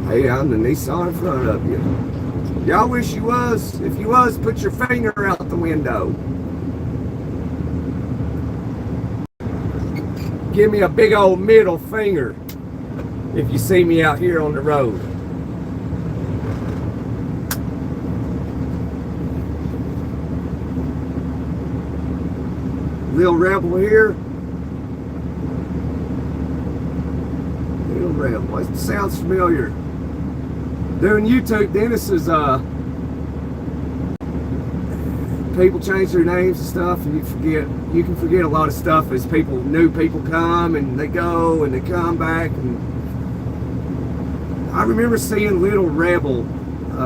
Hey, I'm the Nissan in front of you. Y'all wish you was. If you was, put your finger out the window. Give me a big old middle finger if you see me out here on the road. Little Rebel here. Little Rebel. It sounds familiar. Doing YouTube, Dennis, is people change their names and stuff, and you can forget a lot of stuff as new people come and they go and they come back. And I remember seeing Little Rebel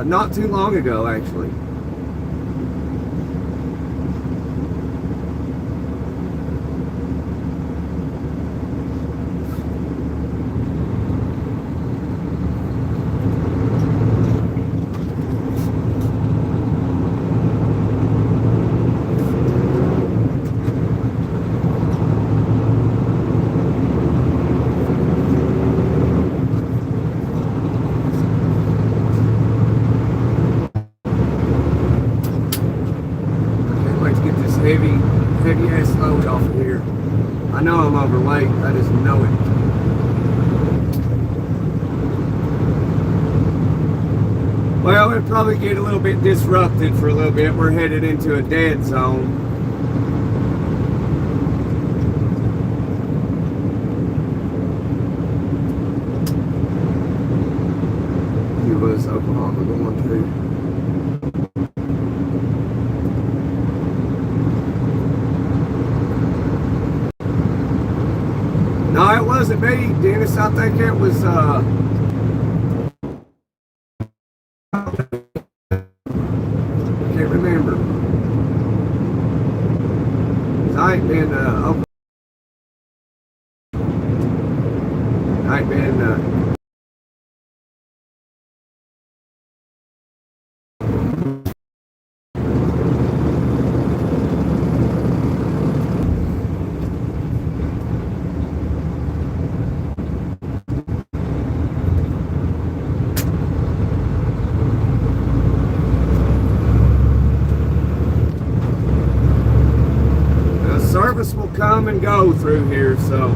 not too long ago, actually. heavy ass load off of here. I know I'm overweight, I just know it. Well, it'll probably get a little bit disrupted for a little bit. We're headed into a dead zone. He was Oklahoma going to. No, it wasn't me, Dennis. I think it was can't remember. I ain't been I ain't been service will come and go through here, so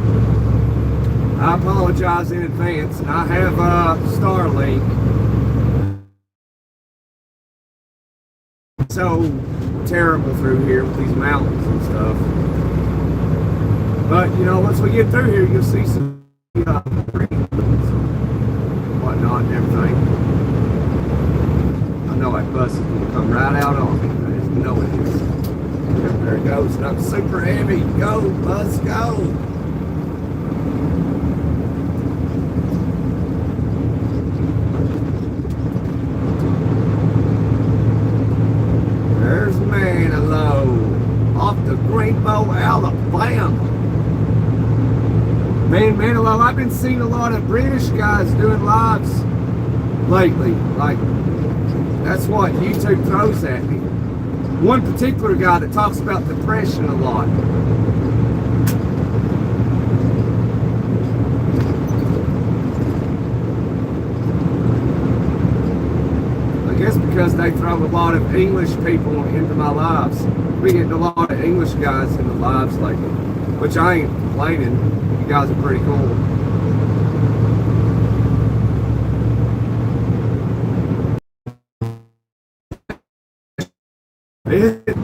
I apologize in advance. And I have Starlink, so terrible through here with these mountains and stuff. But you know, once we get through here, you'll see some whatnot and everything. I know that bus is going to come right out on me. I just know it is. There it goes, and I'm super heavy. Go, bus, go. There's Manilow off the Greenbow, Alabama. Man, Manilow, I've been seeing a lot of British guys doing lives lately. Like, that's what YouTube throws at me. One particular guy that talks about depression a lot. I guess because they throw a lot of English people into my lives. We get a lot of English guys in the lives lately, which I ain't complaining. You guys are pretty cool.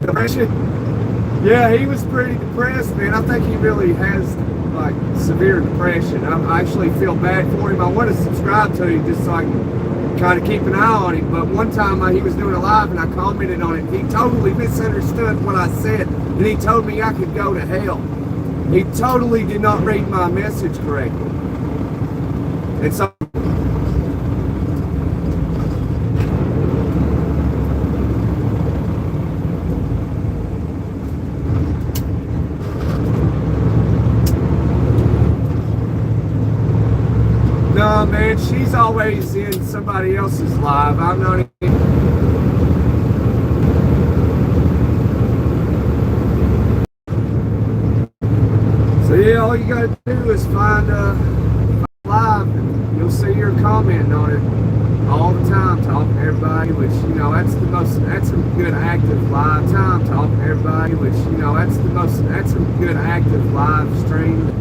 Depression? Yeah, he was pretty depressed, man. I think he really has like severe depression. I actually feel bad for him. I want to subscribe to him just so I can kind of keep an eye on him. But one time he was doing a live and I commented on it. He totally misunderstood what I said, and he told me I could go to hell. He totally did not read my message correctly. And so no, man, she's always in somebody else's live. I'm not even. So yeah, all you gotta do is find live, and you'll see her commenting on it all the time, talking to everybody. Which that's a good active live time, talking to everybody. Which that's a good active live stream.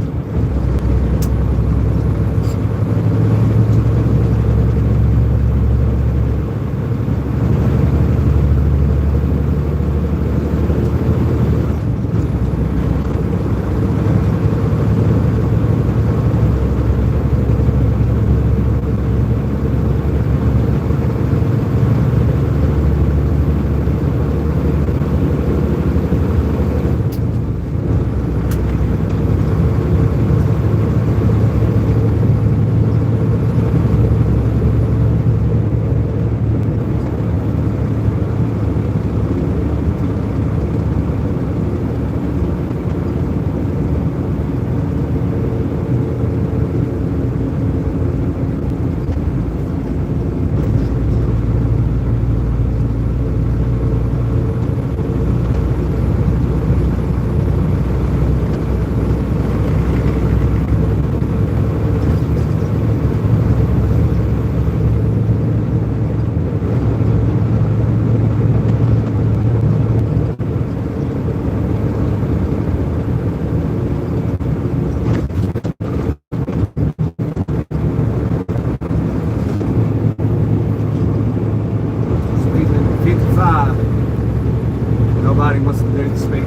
Good speed.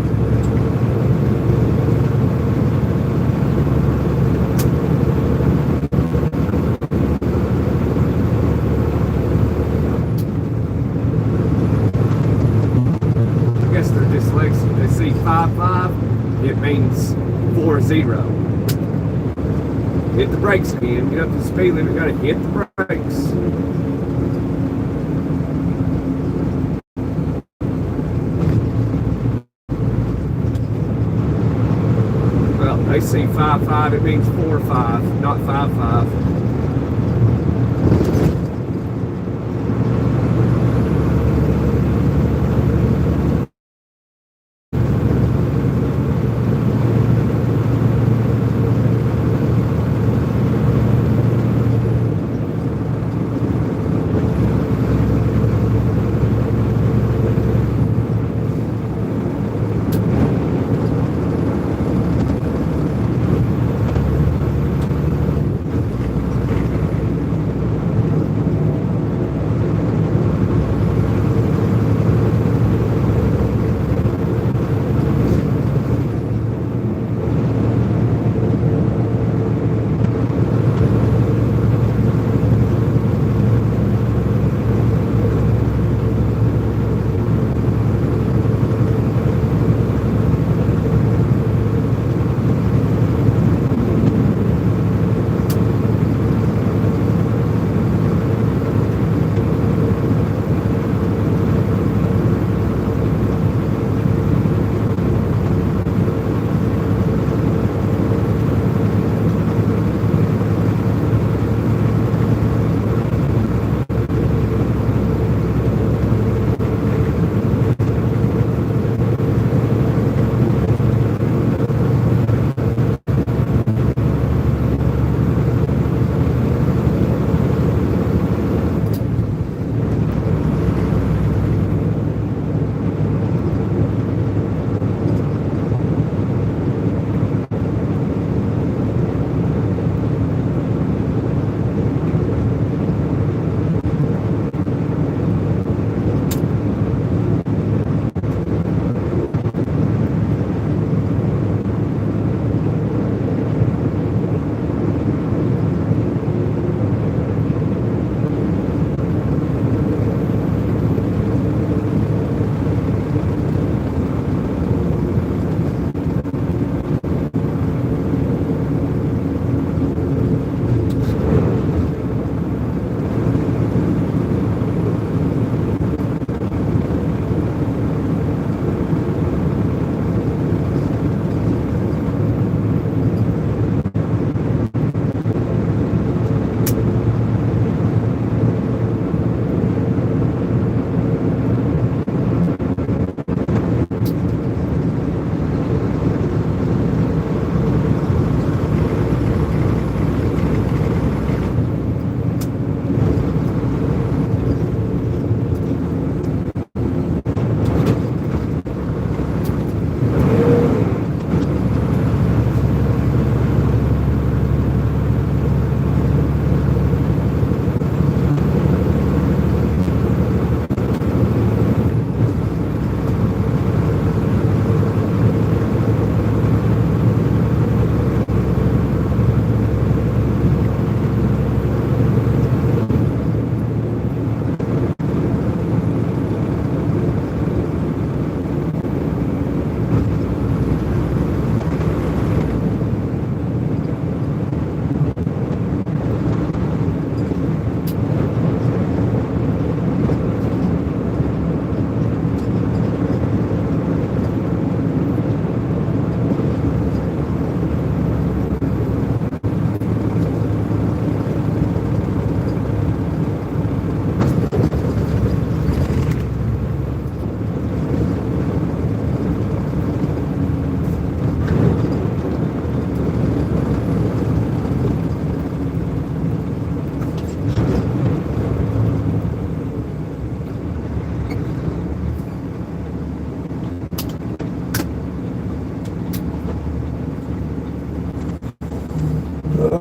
I guess they're dyslexic. They see 5-5, it means 4-0. Hit the brakes again. Get up to the speed limit. Gotta hit the brakes. Well, they see 5-5. It means 4-5, not 5-5.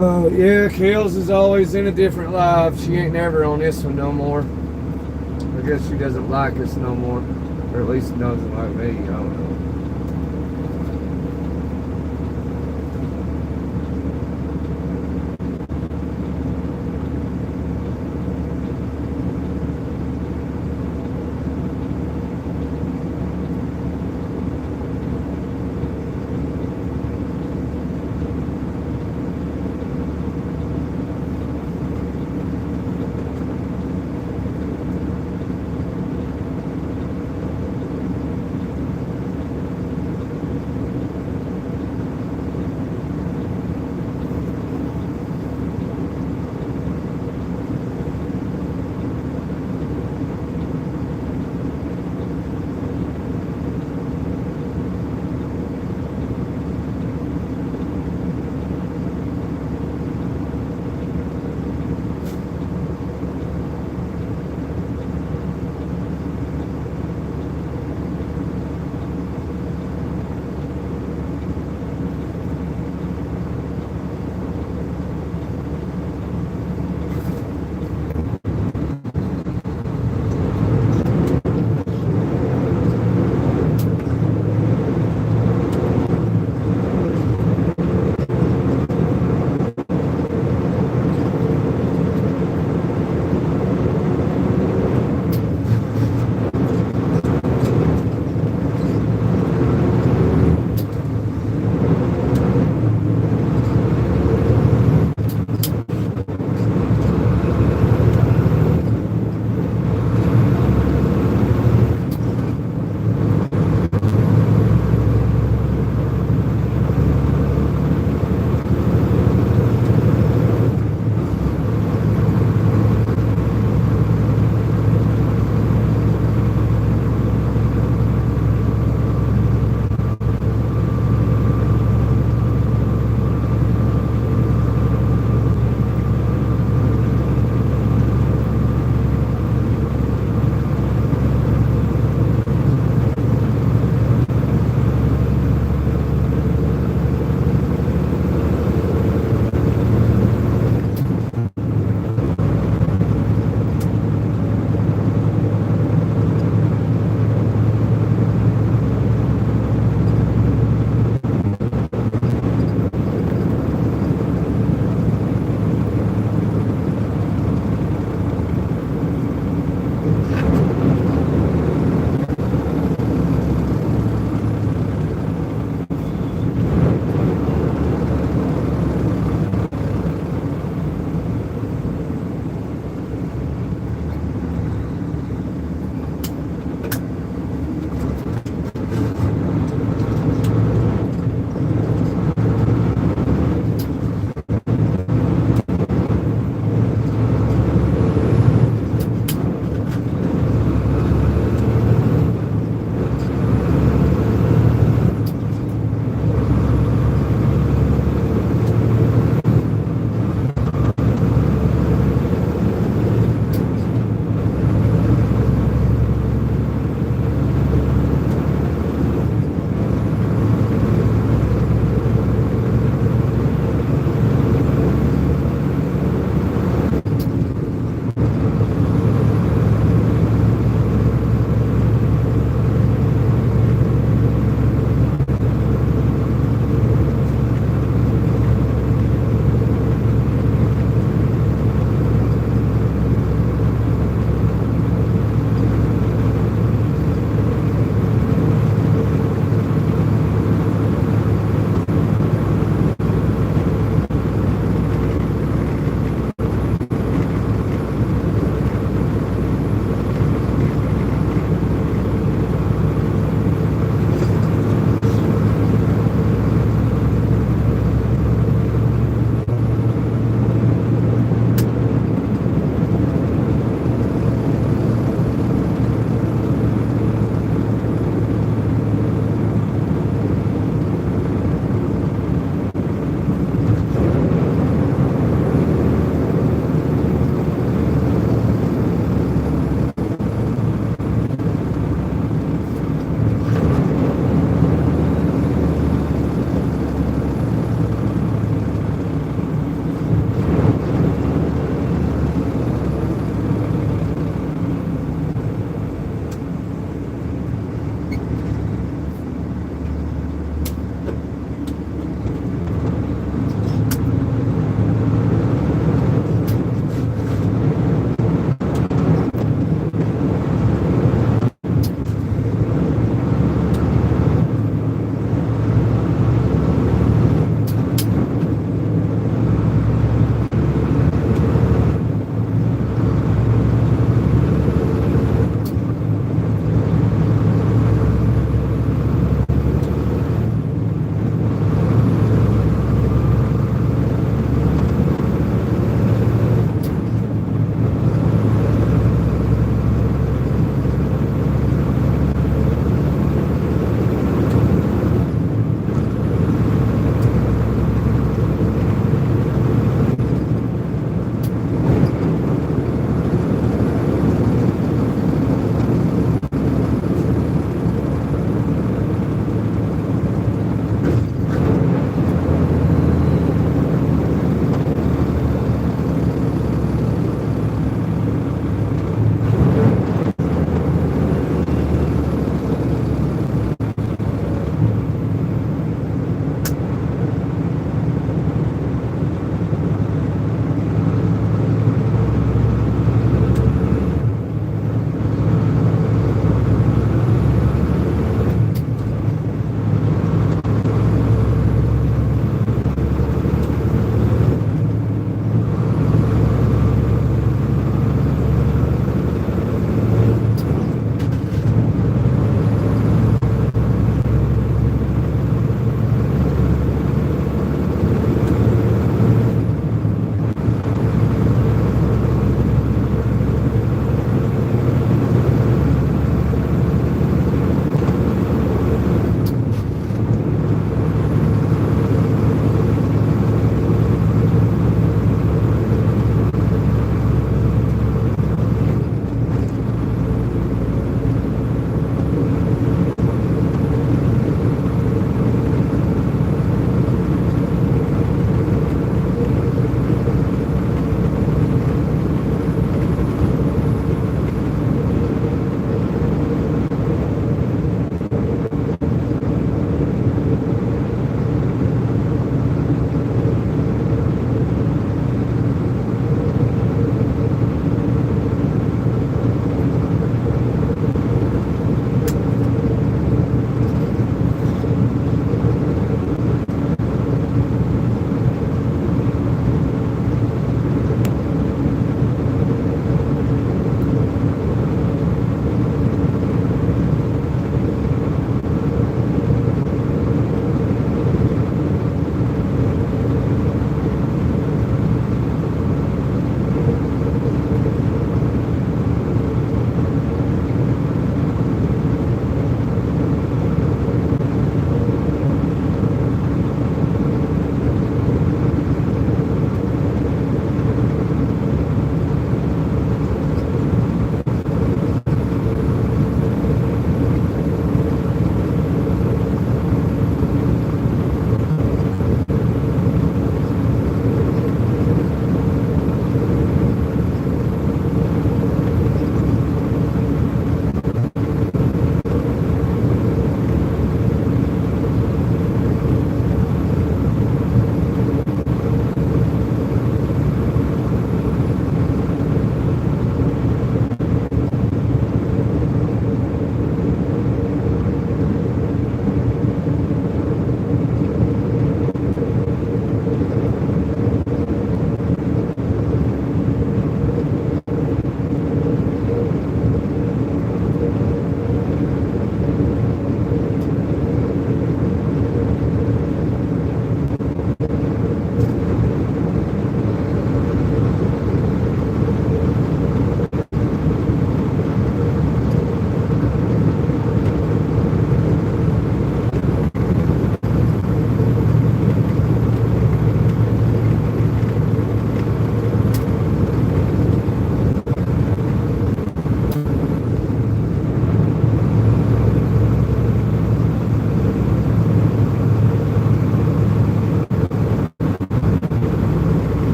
Oh, yeah, Kels is always in a different life. She ain't never on this one no more. I guess she doesn't like us no more. Or at least doesn't like me. I don't know.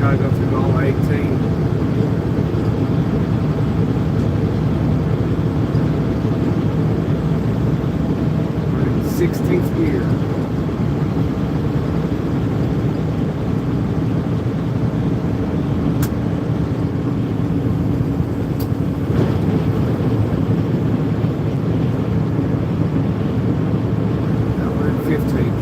Gotta go through all 18. We're in 16th gear. Now we're in 15th.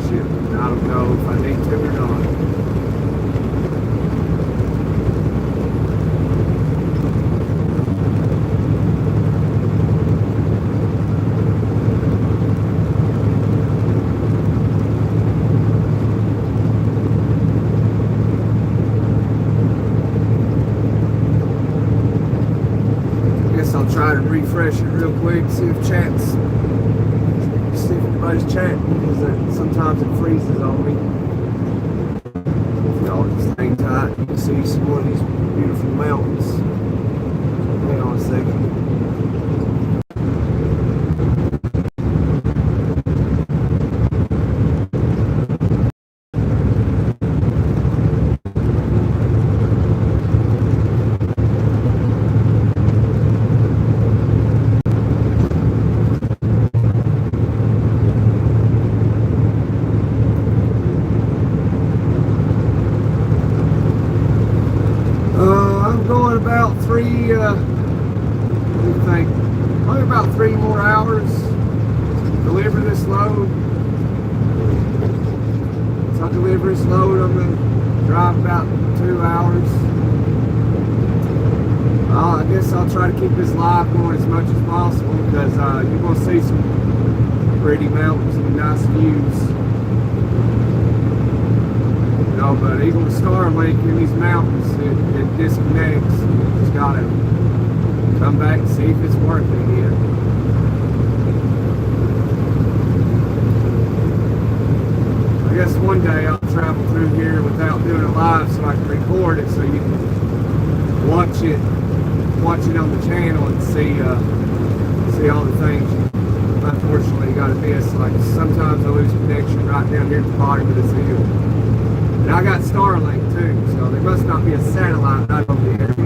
refresh it. I don't know if I need to or not. I'll try to refresh it real quick, see if everybody's chatting, because sometimes it freezes on me. If y'all just hang tight, you can see some more of these beautiful mountains. Hang on a second. Probably about 3 more hours to deliver this load. So I deliver this load, I'm going to drive about 2 hours. I guess I'll try to keep this live going as much as possible, because you're going to see some pretty mountains and nice views. You know, but even with Starlink in these mountains, it disconnects. You just got to come back and see if it's working here. I guess one day I'll travel through here without doing it live, so I can record it so you can watch it on the channel and see all the things you unfortunately got to miss. Like sometimes I lose connection right down here at the bottom of this hill. And I got Starlink too, so there must not be a satellite right over the area.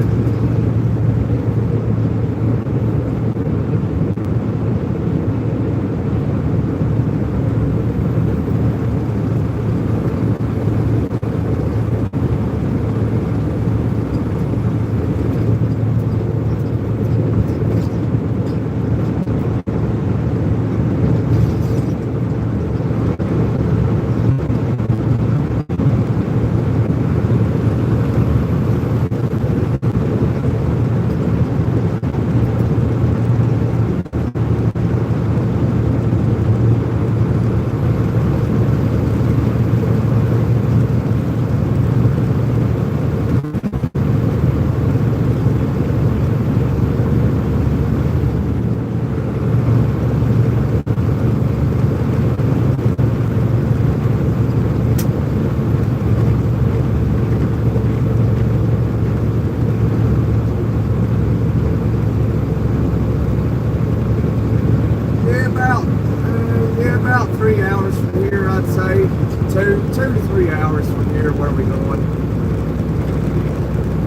About 3 hours from here, I'd say. 2 to 3 hours from here, where we're going.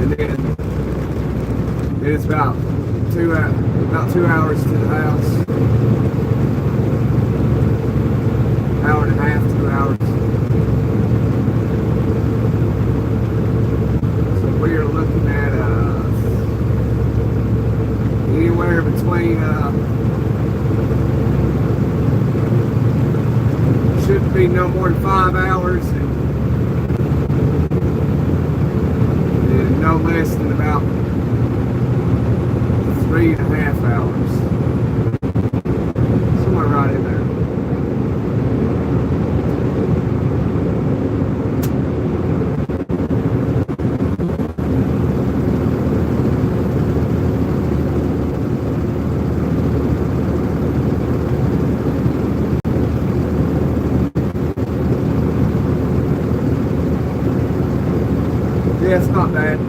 And then it's about 2 hours to the house. Hour and a half, 2 hours. So we are looking at anywhere between shouldn't be no more than 5 hours, and no less than about 3.5 hours. Somewhere right in there. Yeah, it's not bad.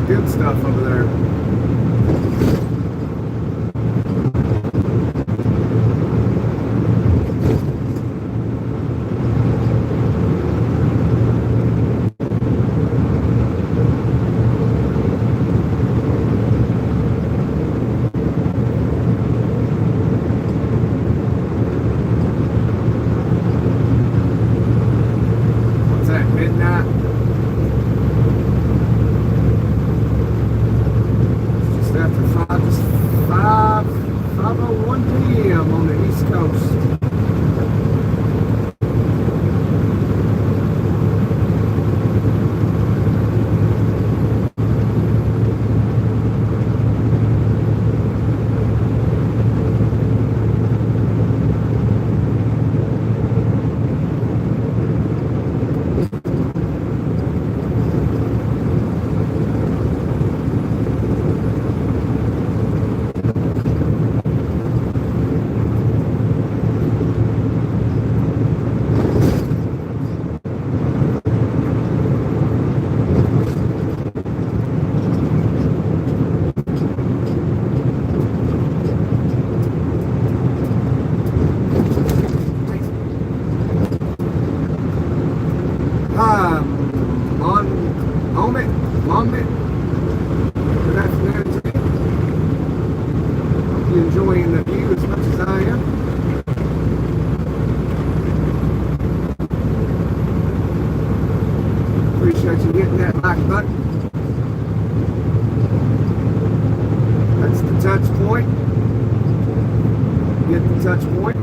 good stuff over there. Enjoying the view as much as I am. Appreciate you hitting that like button. That's the touch point. Get the touch point.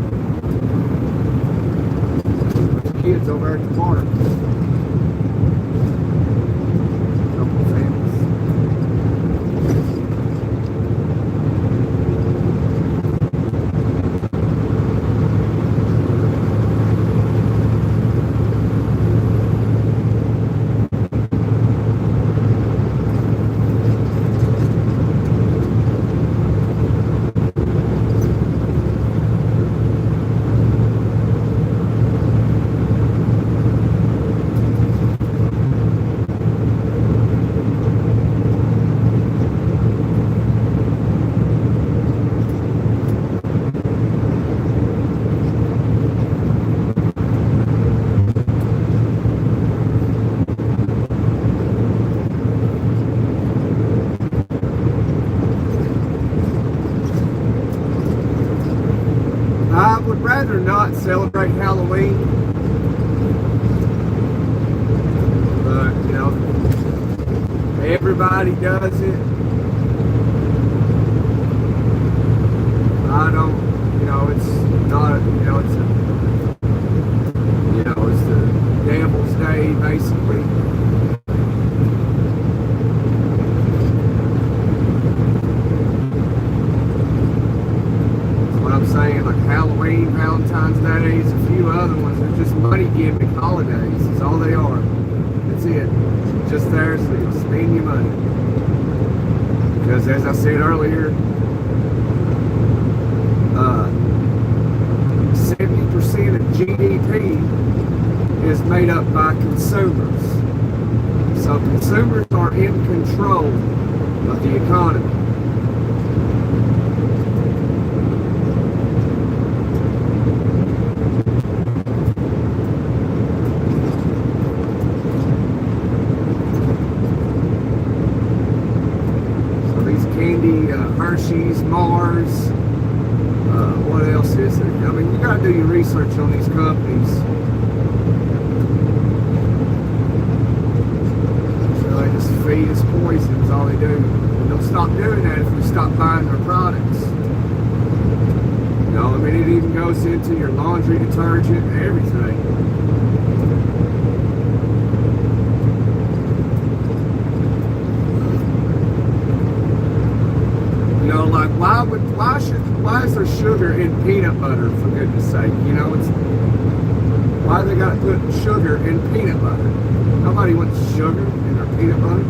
Kids over at the park. Couple families. I would rather not celebrate Halloween, but you know, everybody does it. I don't, you know, it's not, you know, it's the devil's day basically. I'm saying, like Halloween, Valentine's Days, a few other ones, they're just money giving holidays. That's all they are. That's it. Just there so you spend your money. Because as I said earlier, 70% of GDP is made up by consumers. So consumers are in control of the economy. Hershey's, Mars, what else is there? I mean, you got to do your research on these companies. So they just feed us poison is all they do. And they'll stop doing that if we stop buying their products. You know, I mean, it even goes into your laundry detergent and everything. You know, like why is there sugar in peanut butter, for goodness sake? You know, it's why they gotta put sugar in peanut butter? Nobody wants sugar in their peanut butter.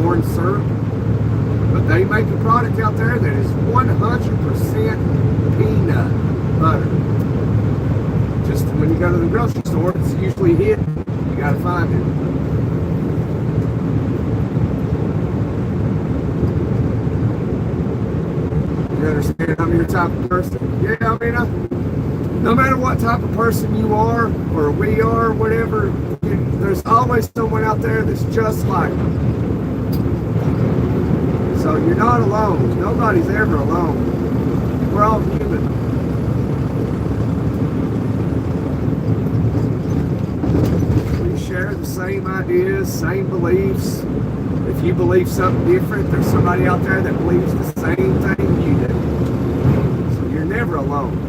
Corn syrup. But they make a product out there that is 100% peanut butter. Just when you go to the grocery store, it's usually hidden. You gotta find it. You understand? I'm your type of person. Yeah, I mean, no matter what type of person you are, or we are, whatever, there's always someone out there that's just like you. So you're not alone. Nobody's ever alone. We're all human. We share the same ideas, same beliefs. If you believe something different, there's somebody out there that believes the same thing you do. So you're never alone.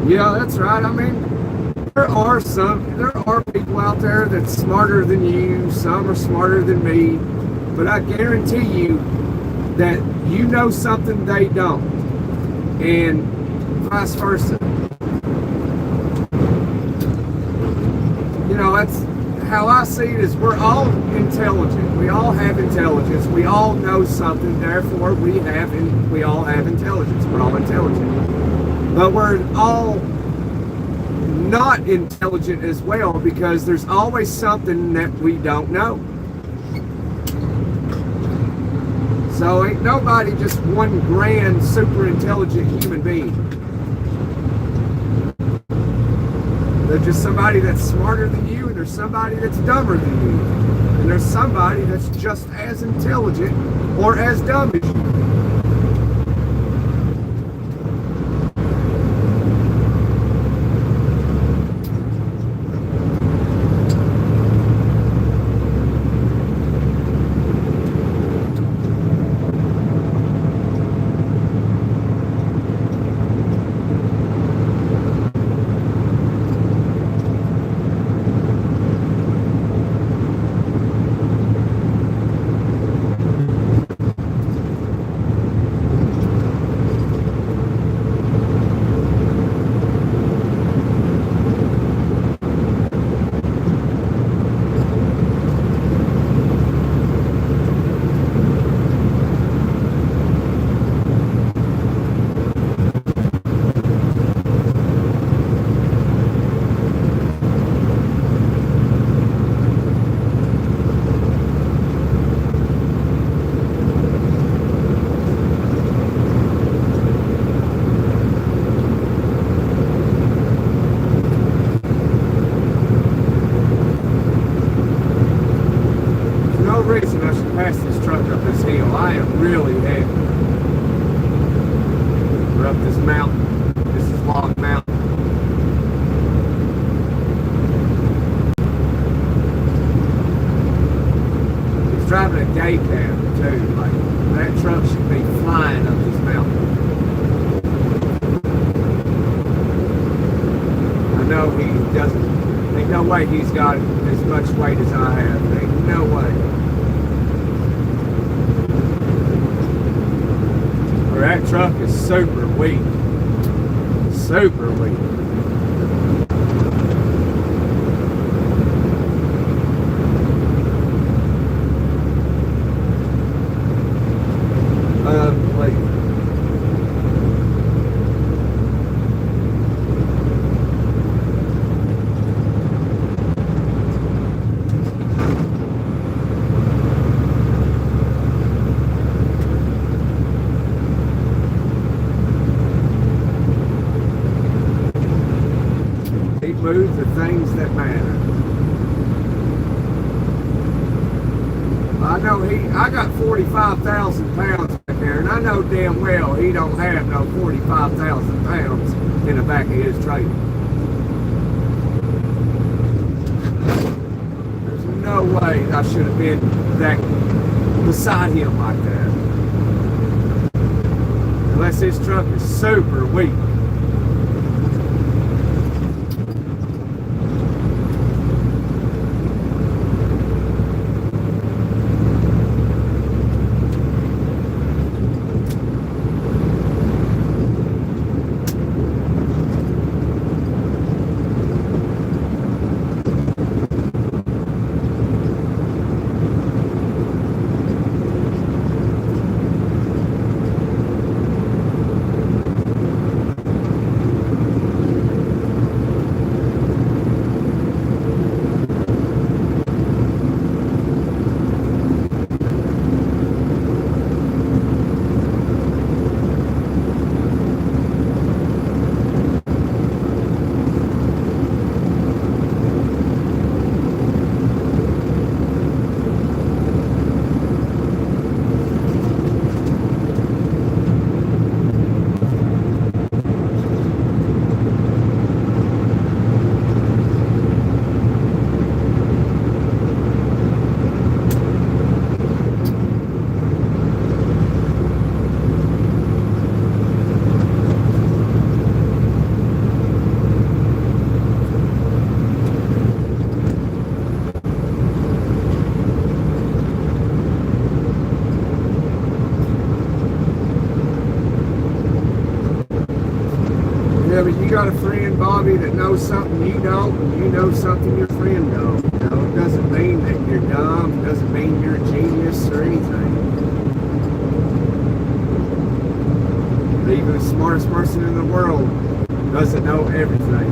Yeah, that's right. I mean, there are people out there that's smarter than you. Some are smarter than me. But I guarantee you that you know something they don't. And vice versa. You know, that's how I see it is we're all intelligent. We all have intelligence. We all know something. Therefore, we all have intelligence. We're all intelligent. But we're all not intelligent as well because there's always something that we don't know. So ain't nobody just one grand super intelligent human being. There's just somebody that's smarter than you, and there's somebody that's dumber than you. And there's somebody that's just as intelligent or as dumb as you. Reason I should pass this truck up this hill. I am really happy. We're up this mountain. This is log mountain. He's driving a gay cab too. Like that truck should be flying up this mountain. I know he doesn't. Ain't no way he's got as much weight as I have. Ain't no way. That truck is super weak. Super weak. Unbelievable. Moves the things that matter. I know I got 45,000 pounds back there, and I know damn well he don't have no 45,000 pounds in the back of his trailer. There's no way I should have been that beside him like that. Unless his truck is super weak. Yeah, but you got a friend, Bobby, that knows something you don't, and you know something your friend don't. You know, it doesn't mean that you're dumb, it doesn't mean you're a genius or anything. But even the smartest person in the world doesn't know everything.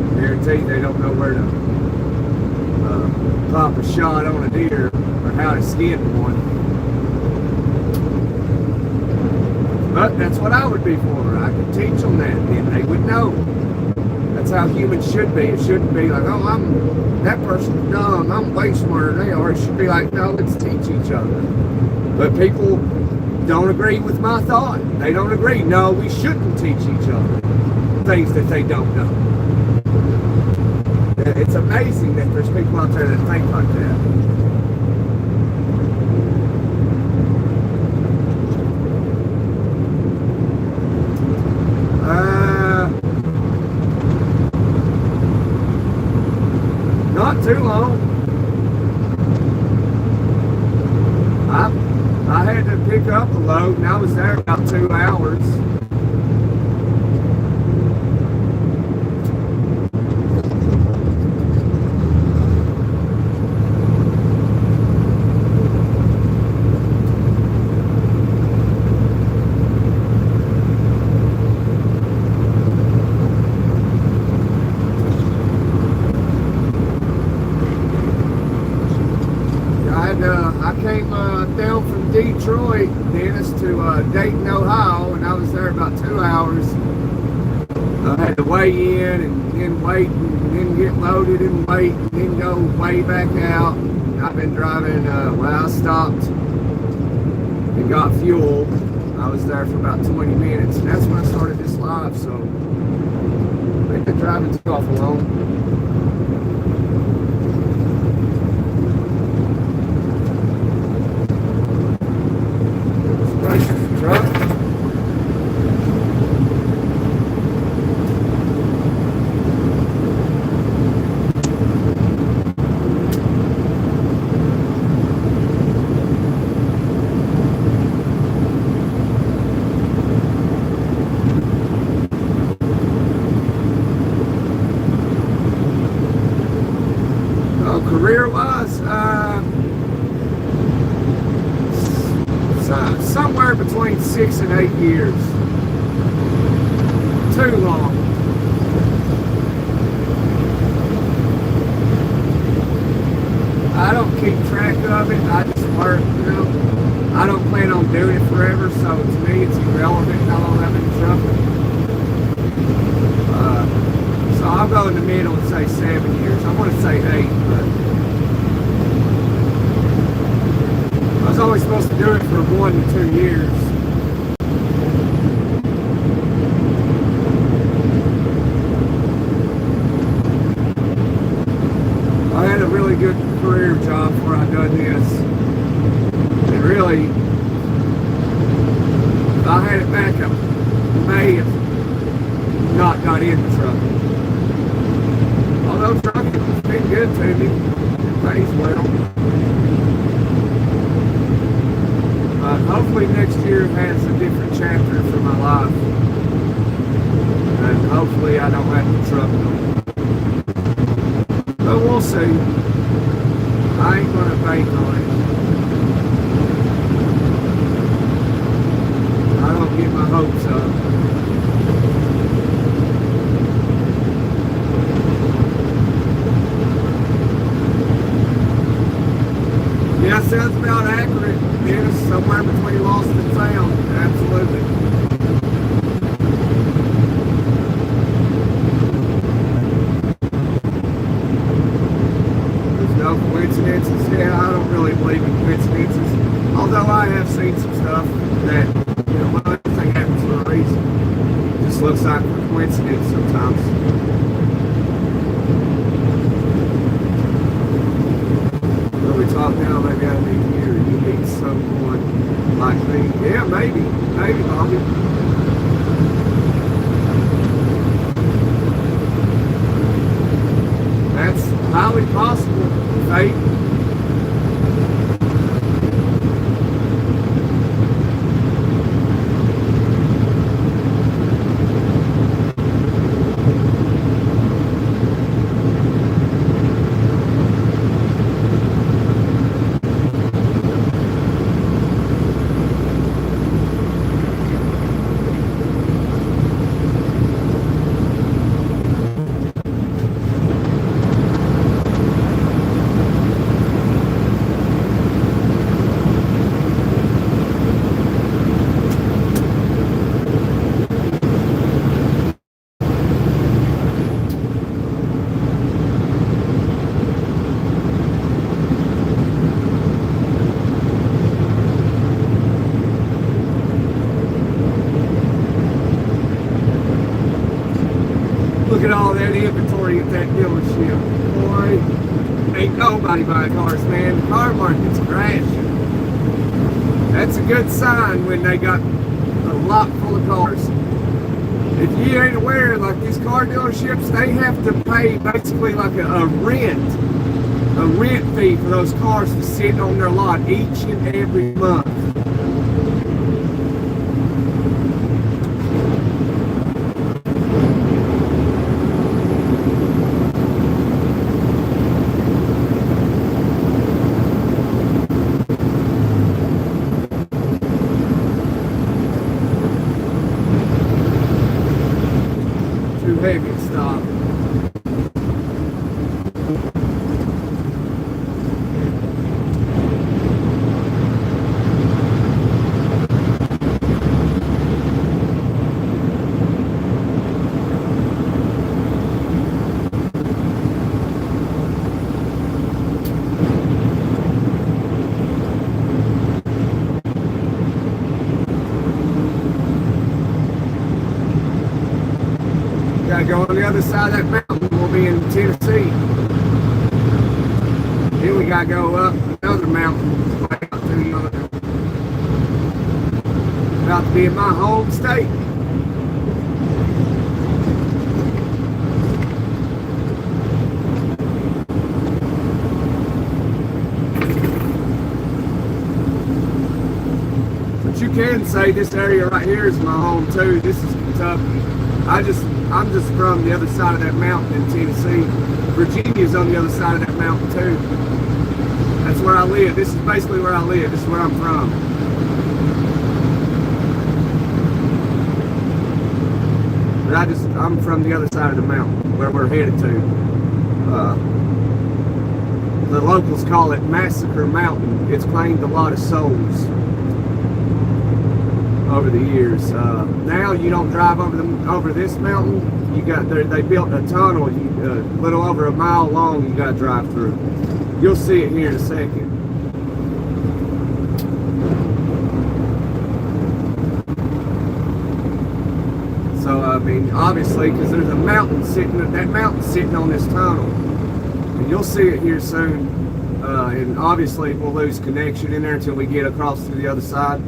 I guarantee they don't know where to pop a shot on a deer or how to skin one. But that's what I would be for. I could teach them that, and they would know. That's how humans should be. It shouldn't be like, oh, that person's dumb, I'm way smarter than they are. It should be like, no, let's teach each other. But people don't agree with my thought. They don't agree. No, we shouldn't teach each other things that they don't know. It's amazing that there's people out there that think like that. Not too long. I had to pick up a load, and I was there about 2 hours. I came down from Detroit, Dennis, to Dayton, Ohio, and I was there about 2 hours. I had to weigh in and then wait and then get loaded and wait and then go way back out. And I've been driving, well, I stopped and got fuel. I was there for about 20 minutes, and that's when I started this live, so they've been driving too awful long. Truck. Career-wise, somewhere between 6 and 8 years. Too long. I don't keep track of it. I just work, you know. I don't plan on doing it forever, so to me it's irrelevant how long I've been trucking. So I'll go in the middle and say 7 years. I want to say 8, but I was only supposed to do it for 1 to 2 years. I had a really good career job before I done this. And really, if I had it back, I may have not got into trucking. Although trucking has been good to me, it pays well. Hopefully next year has a different chapter for my life. And hopefully I don't have to truck no more. But we'll see. I ain't gonna bank on it. I don't get my hopes up. Yeah, sounds about accurate. Dennis, somewhere between lost and found. Absolutely. There's no coincidences. Yeah, I don't really believe in coincidences. Although I have seen some stuff that, you know, well, everything happens for a reason. It just looks like a coincidence sometimes. We talk now, maybe I need you, or you need someone like me. Yeah, maybe, Bobby. That's highly possible, fate. Look at all that inventory at that dealership. Boy, ain't nobody buying cars, man. The car market's crashing. That's a good sign when they got a lot full of cars. If you ain't aware, like these car dealerships, they have to pay basically like a rent fee for those cars to sit on their lot each and every month. Heavy stop. on the other side of that mountain, we'll be in Tennessee. Then we gotta go up another mountain, way out to the other. About to be in my home state. But you can say this area right here is my home too. This is Kentucky. I'm just from the other side of that mountain in Tennessee. Virginia's on the other side of that mountain too. That's where I live. This is basically where I live. This is where I'm from. But I'm from the other side of the mountain where we're headed to. The locals call it Massacre Mountain. It's claimed a lot of souls over the years. Now you don't drive over this mountain. They built a tunnel a little over a mile long. You got to drive through. You'll see it here in a second. So I mean, obviously, because there's a mountain that mountain's sitting on this tunnel, and you'll see it here soon. And obviously, we'll lose connection in there until we get across to the other side.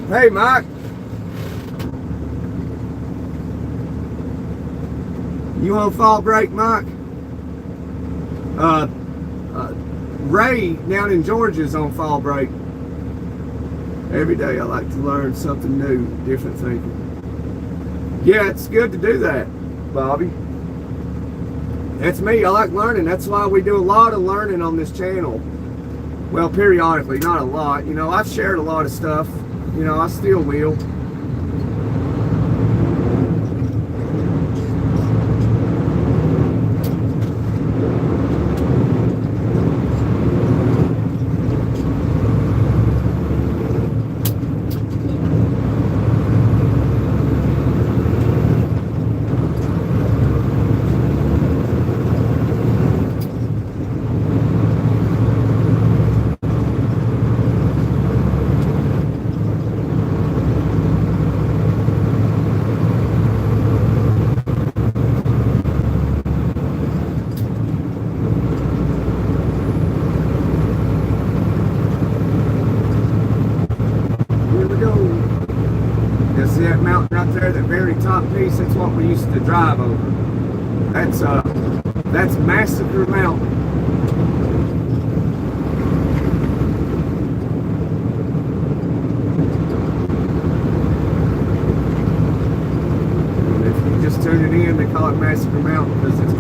Hey, Mike. You on fall break, Mike? Ray down in Georgia is on fall break. Every day I like to learn something new, different thinking. Yeah, it's good to do that, Bobby. That's me. I like learning. That's why we do a lot of learning on this channel. Well, periodically, not a lot. You know, I've shared a lot of stuff. You know, I still will. Piece, that's what we used to drive over. That's Massacre Mountain. And if you just tune it in, they call it Massacre Mountain because it's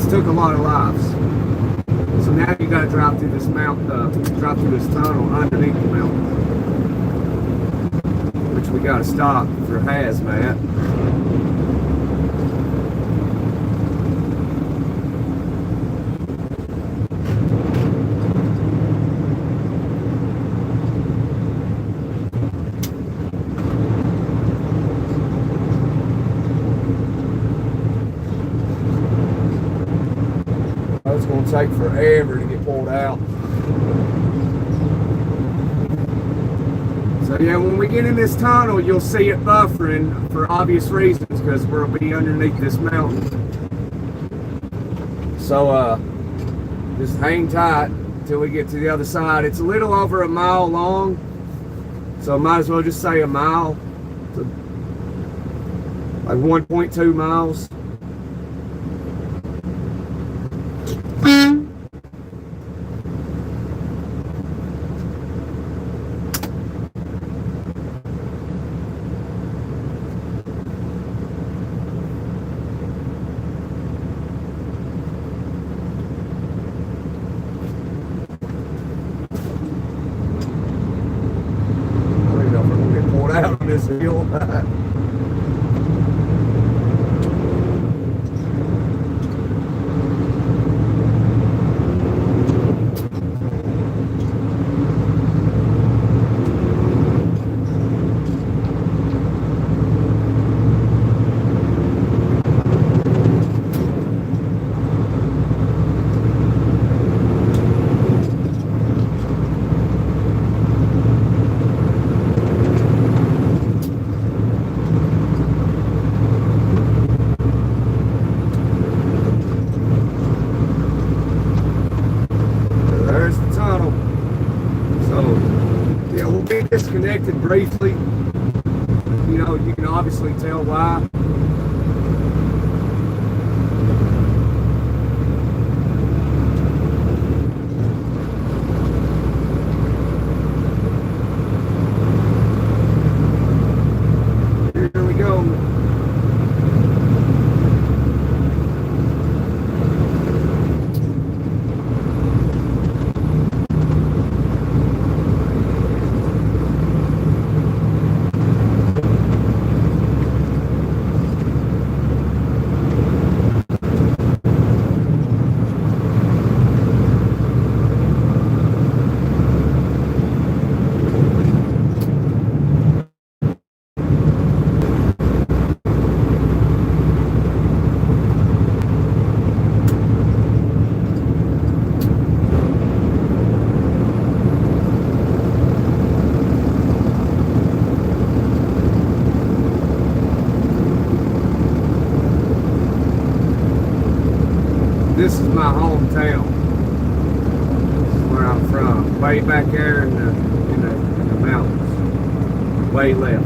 took a lot of lives. So now you got to drive through this mountain, drive through this tunnel underneath the mountain. We got to stop for hazmat. Oh, it's going to take forever to get pulled out. So yeah, when we get in this tunnel, you'll see it buffering for obvious reasons because we'll be underneath this mountain. So just hang tight until we get to the other side. It's a little over a mile long, so might as well just say a mile, so like 1.2 miles. Out on this hill. briefly. You know, you can obviously tell why. Here we go. This is my hometown. This is where I'm from. Way back there in the mountains. Way left.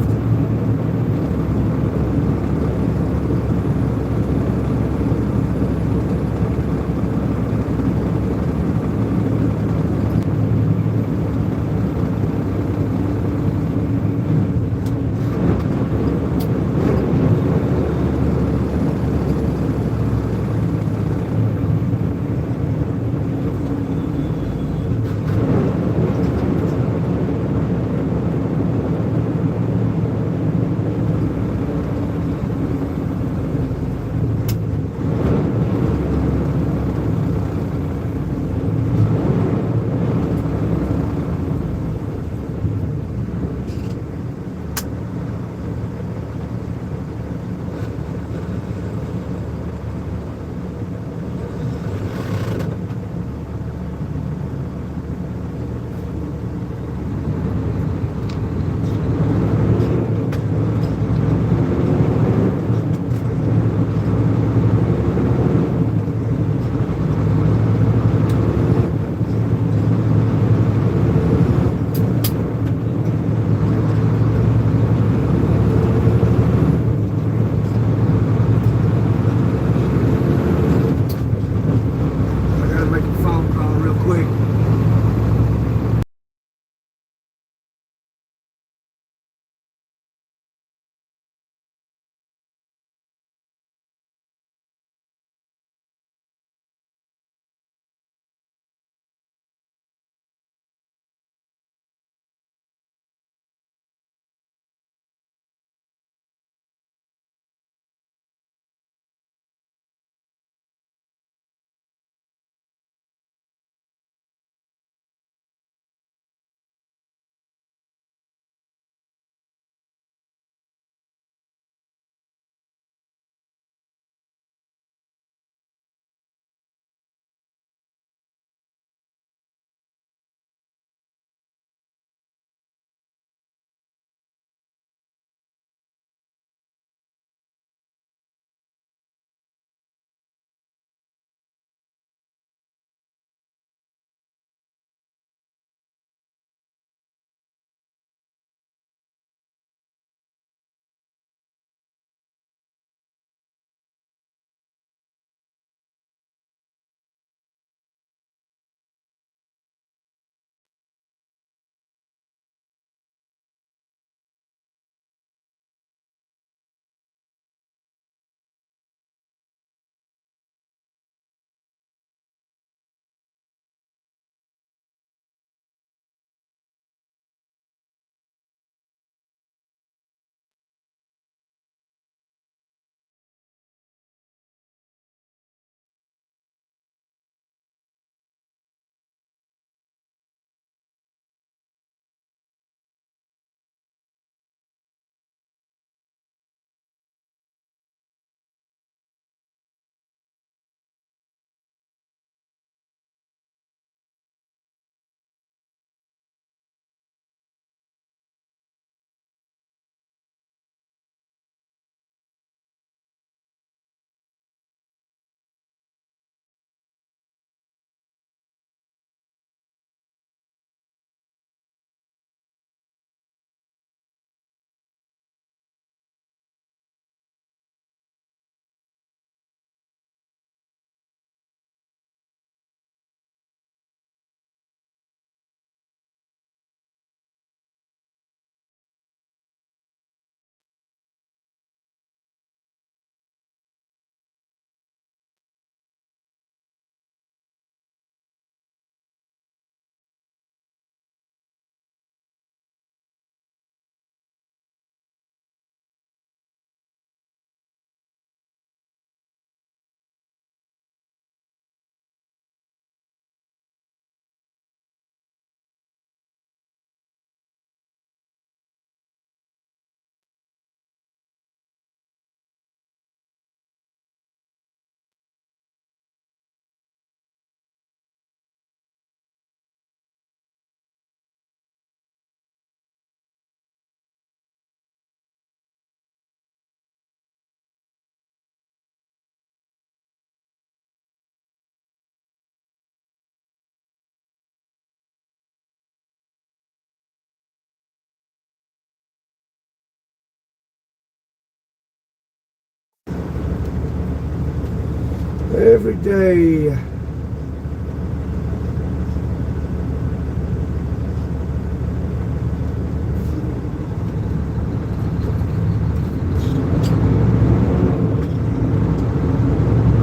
Every day.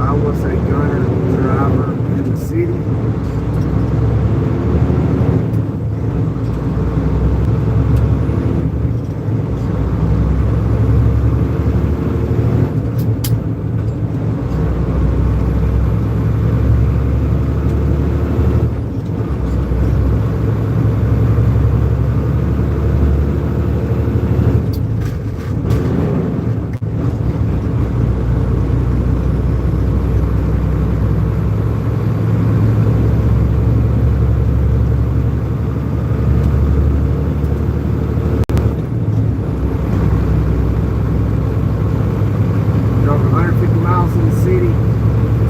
I was a gunner driver in the city. Drove 150 miles in the city,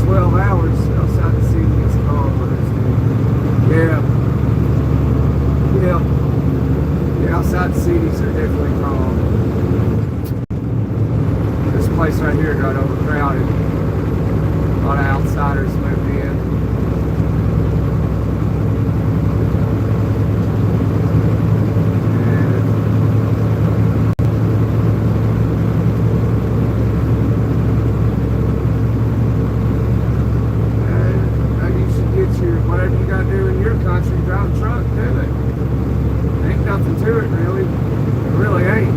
12 hours outside the city. It's called. Yeah. Yeah. Yeah, outside the cities are definitely called. This place right here got overcrowded. A lot of outsiders moved in. Whatever you got to do in your country, drive a truck, do it. Ain't nothing to it, really. It really ain't.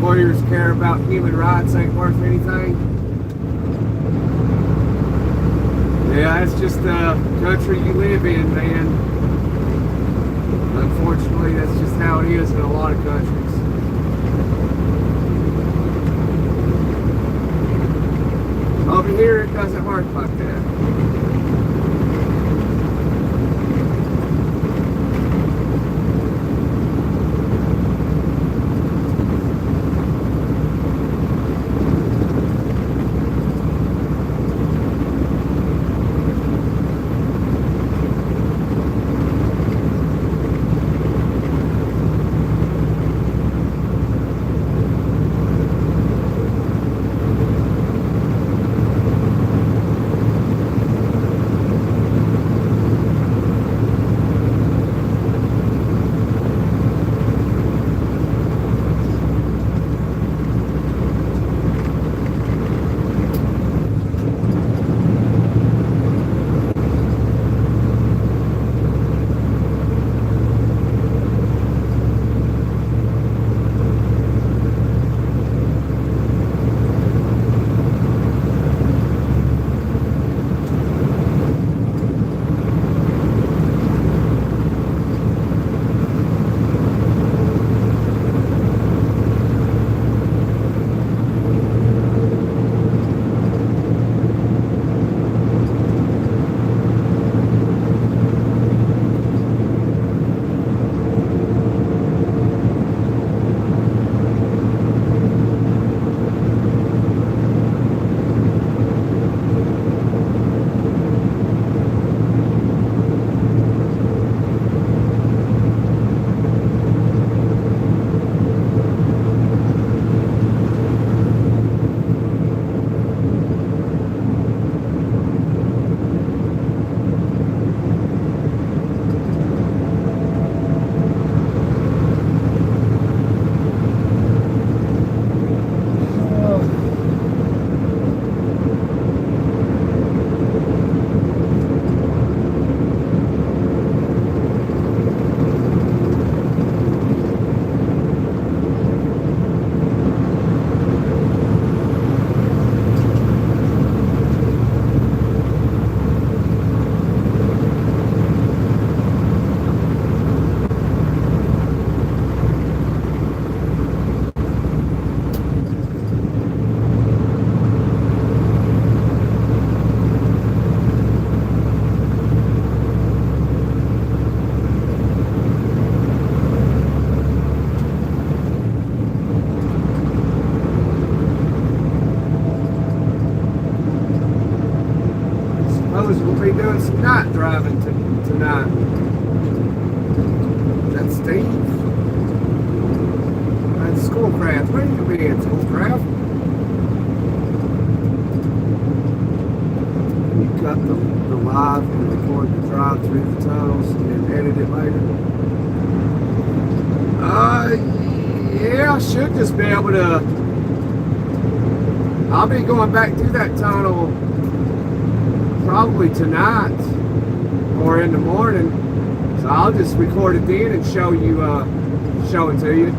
lawyers care about human rights ain't worth anything. Yeah, that's just the country you live in, man. Unfortunately, that's just how it is in a lot of countries. Over here, it doesn't work like that. We'll be doing some night driving tonight. That's Steve. That's Schoolcraft. Where you be at, Schoolcraft? You cut the live and record the drive through the tunnels and then edit it later. Yeah, I should just be able to. I'll be going back through that tunnel probably tonight or in the morning, so I'll just record it then and show it to you.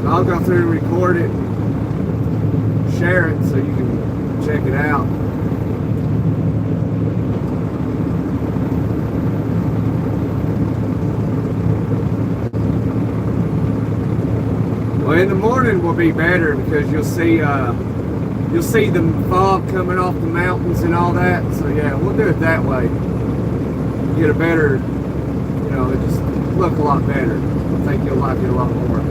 So I'll go through and record it, share it so you can check it out. Well, in the morning will be better because you'll see the fog coming off the mountains and all that. So yeah, we'll do it that way. Get a better, it just look a lot better. I think you'll like it a lot more.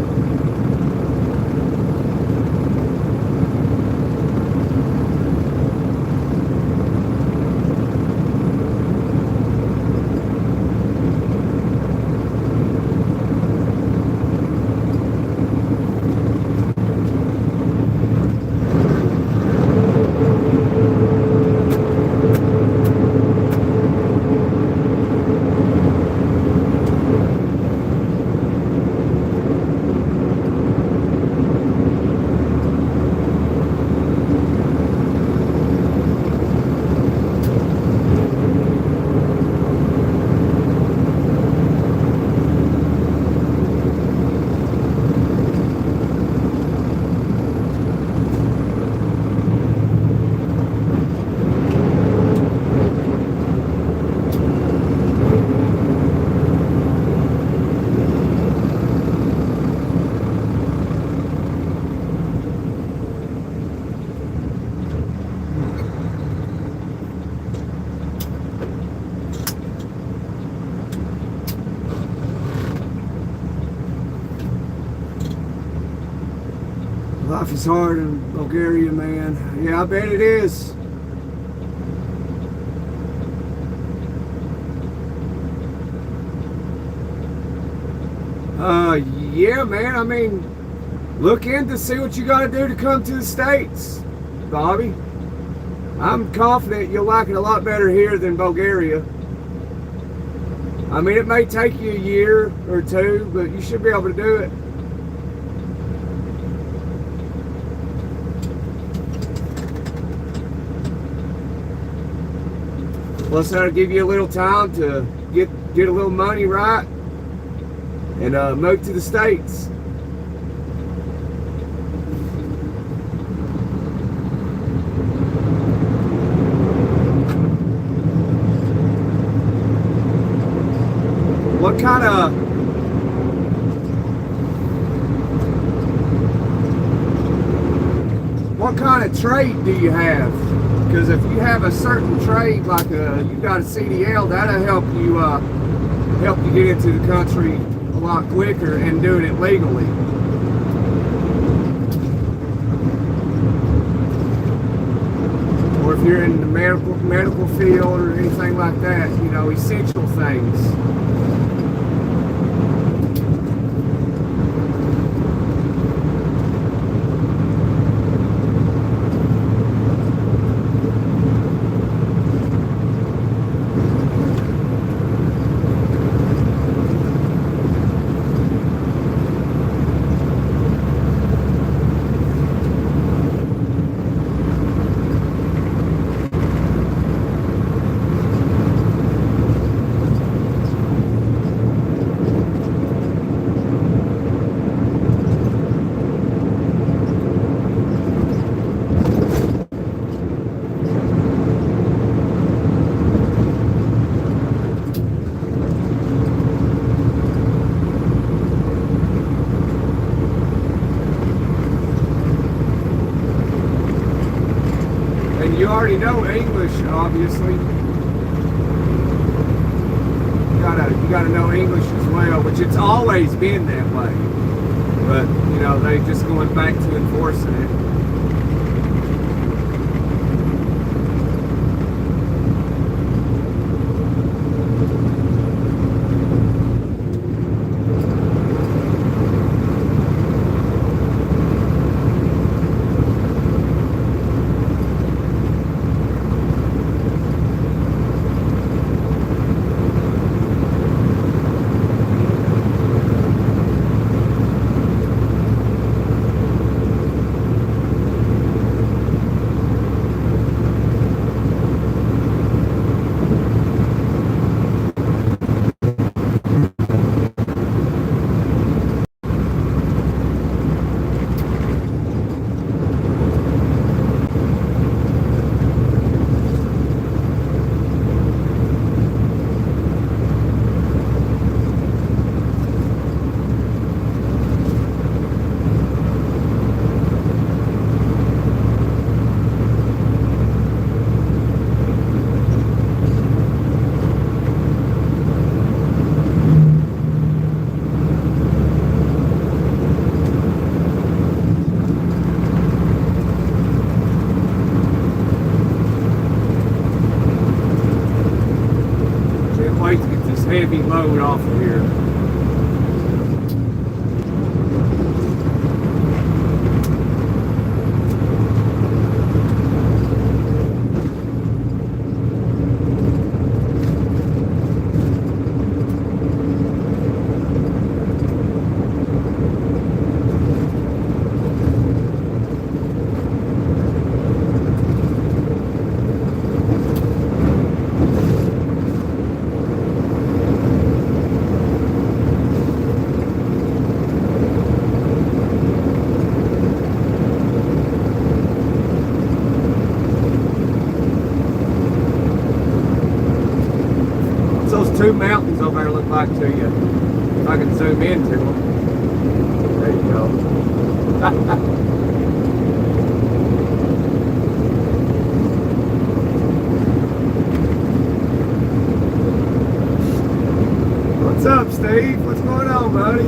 Life is hard in Bulgaria, man. Yeah, I bet it is. Yeah, man. I mean, look in to see what you got to do to come to the States, Bobby. I'm confident you'll like it a lot better here than Bulgaria. I mean, it may take you a year or two, but you should be able to do it. Plus, that'll give you a little time to get a little money right and move to the States. What kind of trade do you have? Because if you have a certain trade, like you got a CDL, that'll help you get into the country a lot quicker and doing it legally. Or if you're in the medical field or anything like that, you know, essential things. You already know English, obviously. You gotta know English as well, which it's always been that way. But you know, they just going back to enforcing it. Heavy load off of here. Two mountains over there look like to you. If I can zoom into them. There you go. What's up, Steve? What's going on, buddy?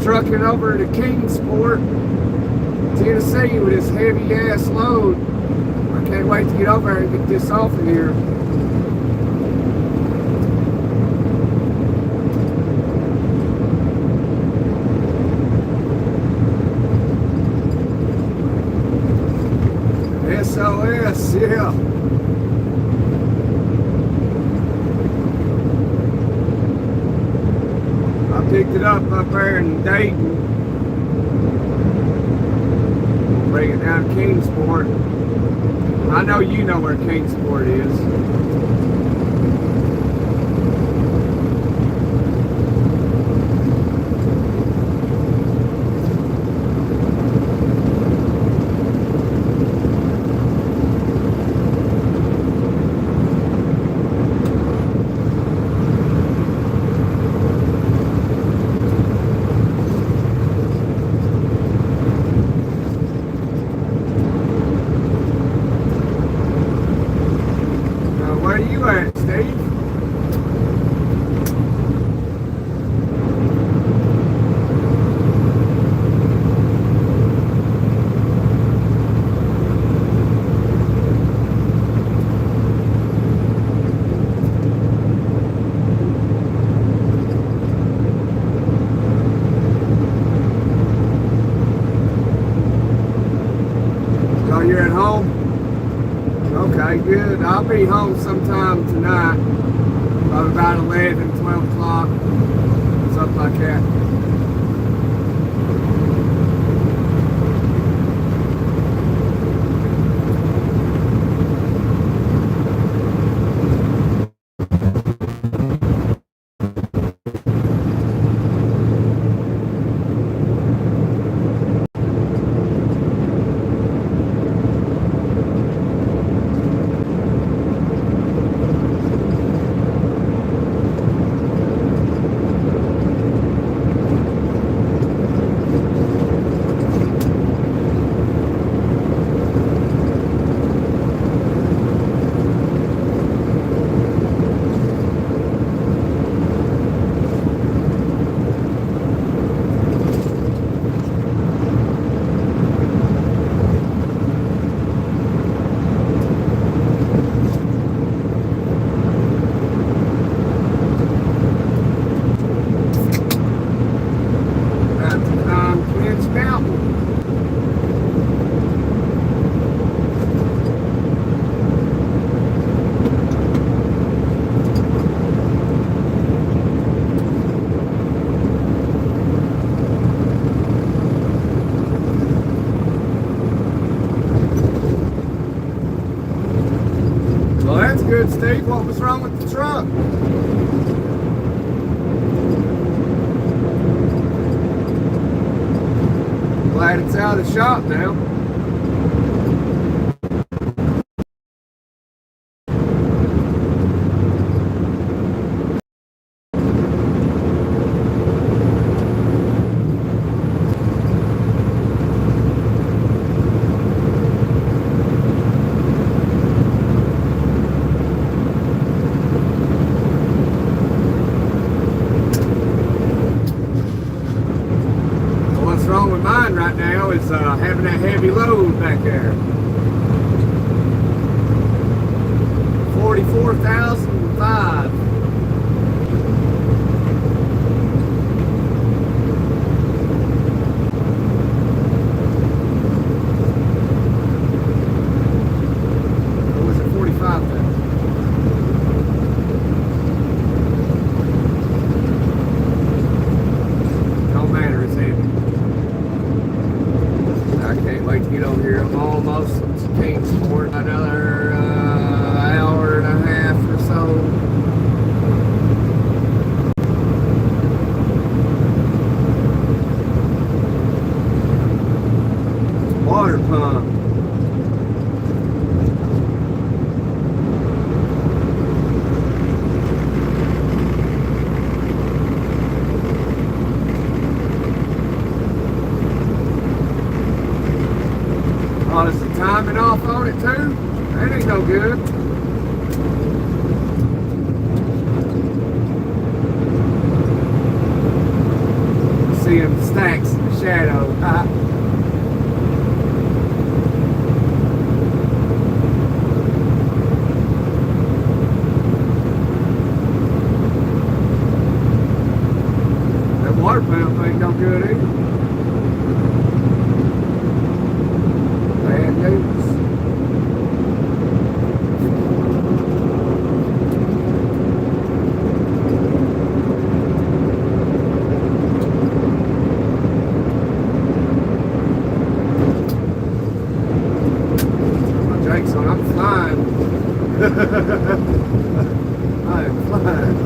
trucking over to Kingsport, Tennessee with this heavy ass load. I can't wait to get over there and get this off of here. SOS, yeah. I picked it up there in Dayton. Bring it down to Kingsport. I know you know where Kingsport is. Where you at, Steve? Oh, you're at home? Okay, good. I'll be home sometime tonight, probably about 11, 12 o'clock, something like that. Good, Steve. What was wrong with the truck? Glad it's out of the shop now. Wrong with mine right now is having that heavy load back there. 44,005. Or was it 45,000? Don't matter, it's heavy. I can't wait to get over here. I'm almost to Kingsport, another hour and a half or so. Water pump. Oh, is the timing off on it too? That ain't no good. see them stacks in the shadow. That water pump ain't no good either. Bad news. Jake's on, I'm flying. I am flying.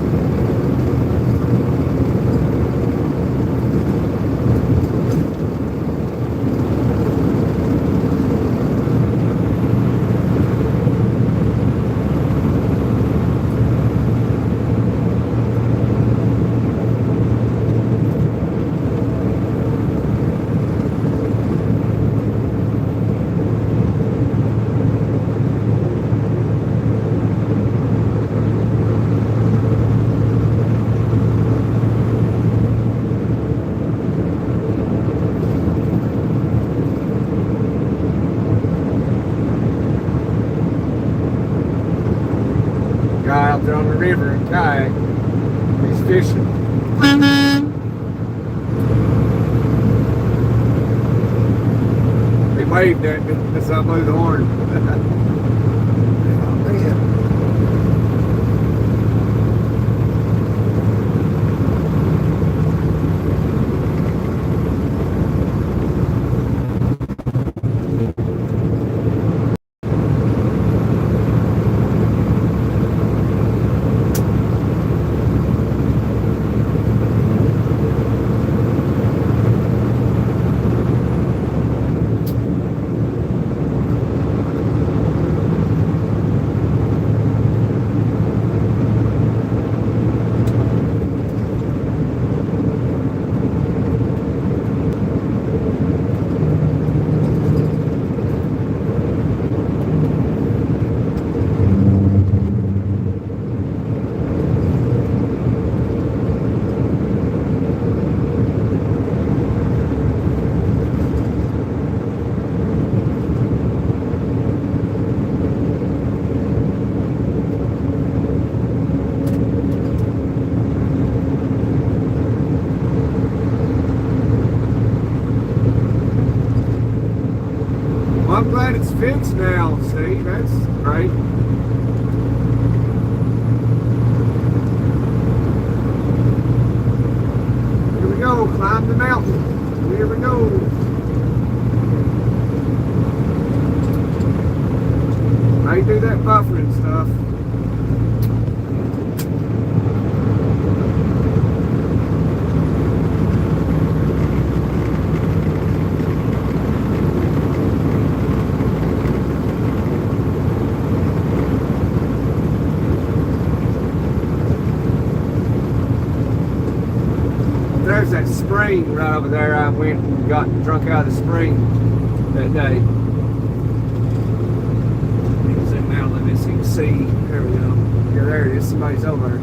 Guy out there on the river in kayak, he's fishing. He waved at me as I blew the horn. Oh, man. Well, I'm glad it's fixed now. See, that's great. Here we go, climb the mountain. Here we go. They do that buffering stuff. There's that spring right over there. I went and got drunk out of the spring that day. Zoom out, let me see. There we go. Yeah, there it is. Somebody's over there.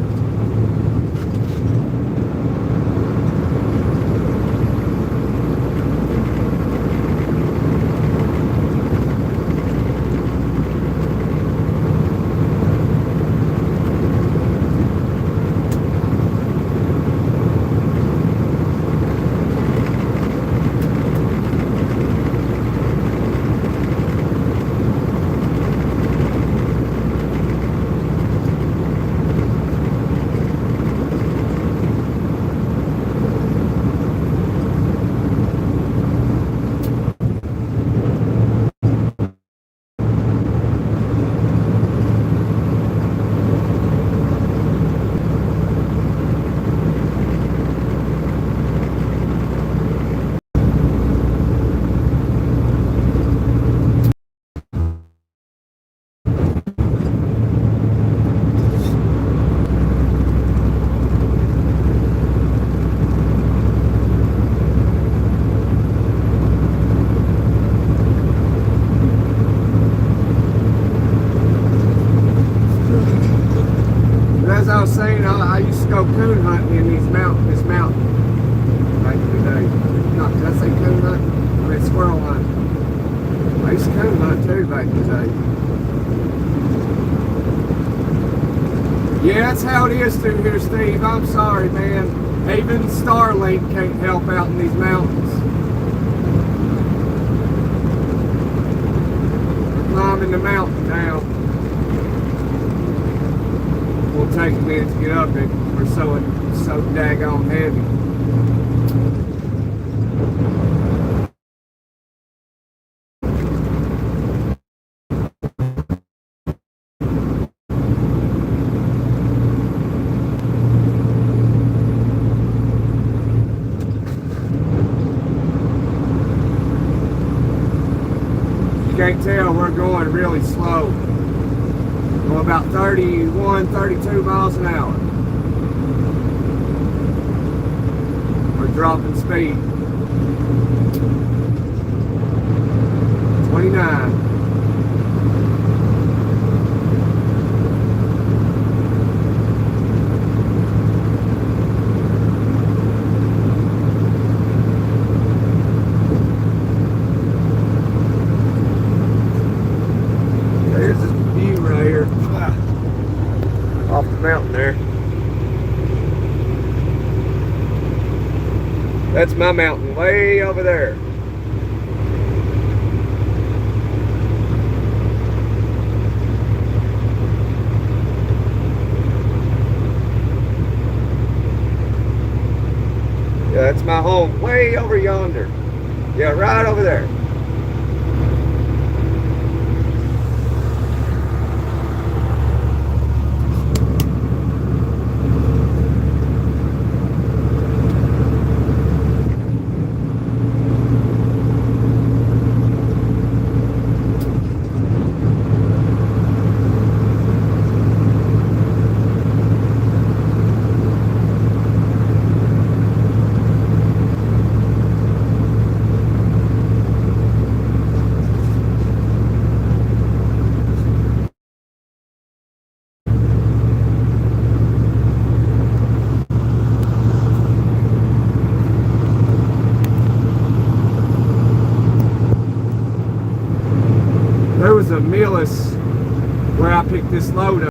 take. Yeah, that's how it is through here, Steve. I'm sorry, man. Even Starlink can't help out in these mountains. We're climbing the mountain now. We'll take a minute to get up it. We're so daggone heavy. Can't tell, we're going really slow. Going about 31, 32 miles an hour. We're dropping speed. 29. Off the mountain there. That's my mountain way over there. Yeah, that's my home way over yonder. Yeah, right over there. There was a Millis where I picked this load up.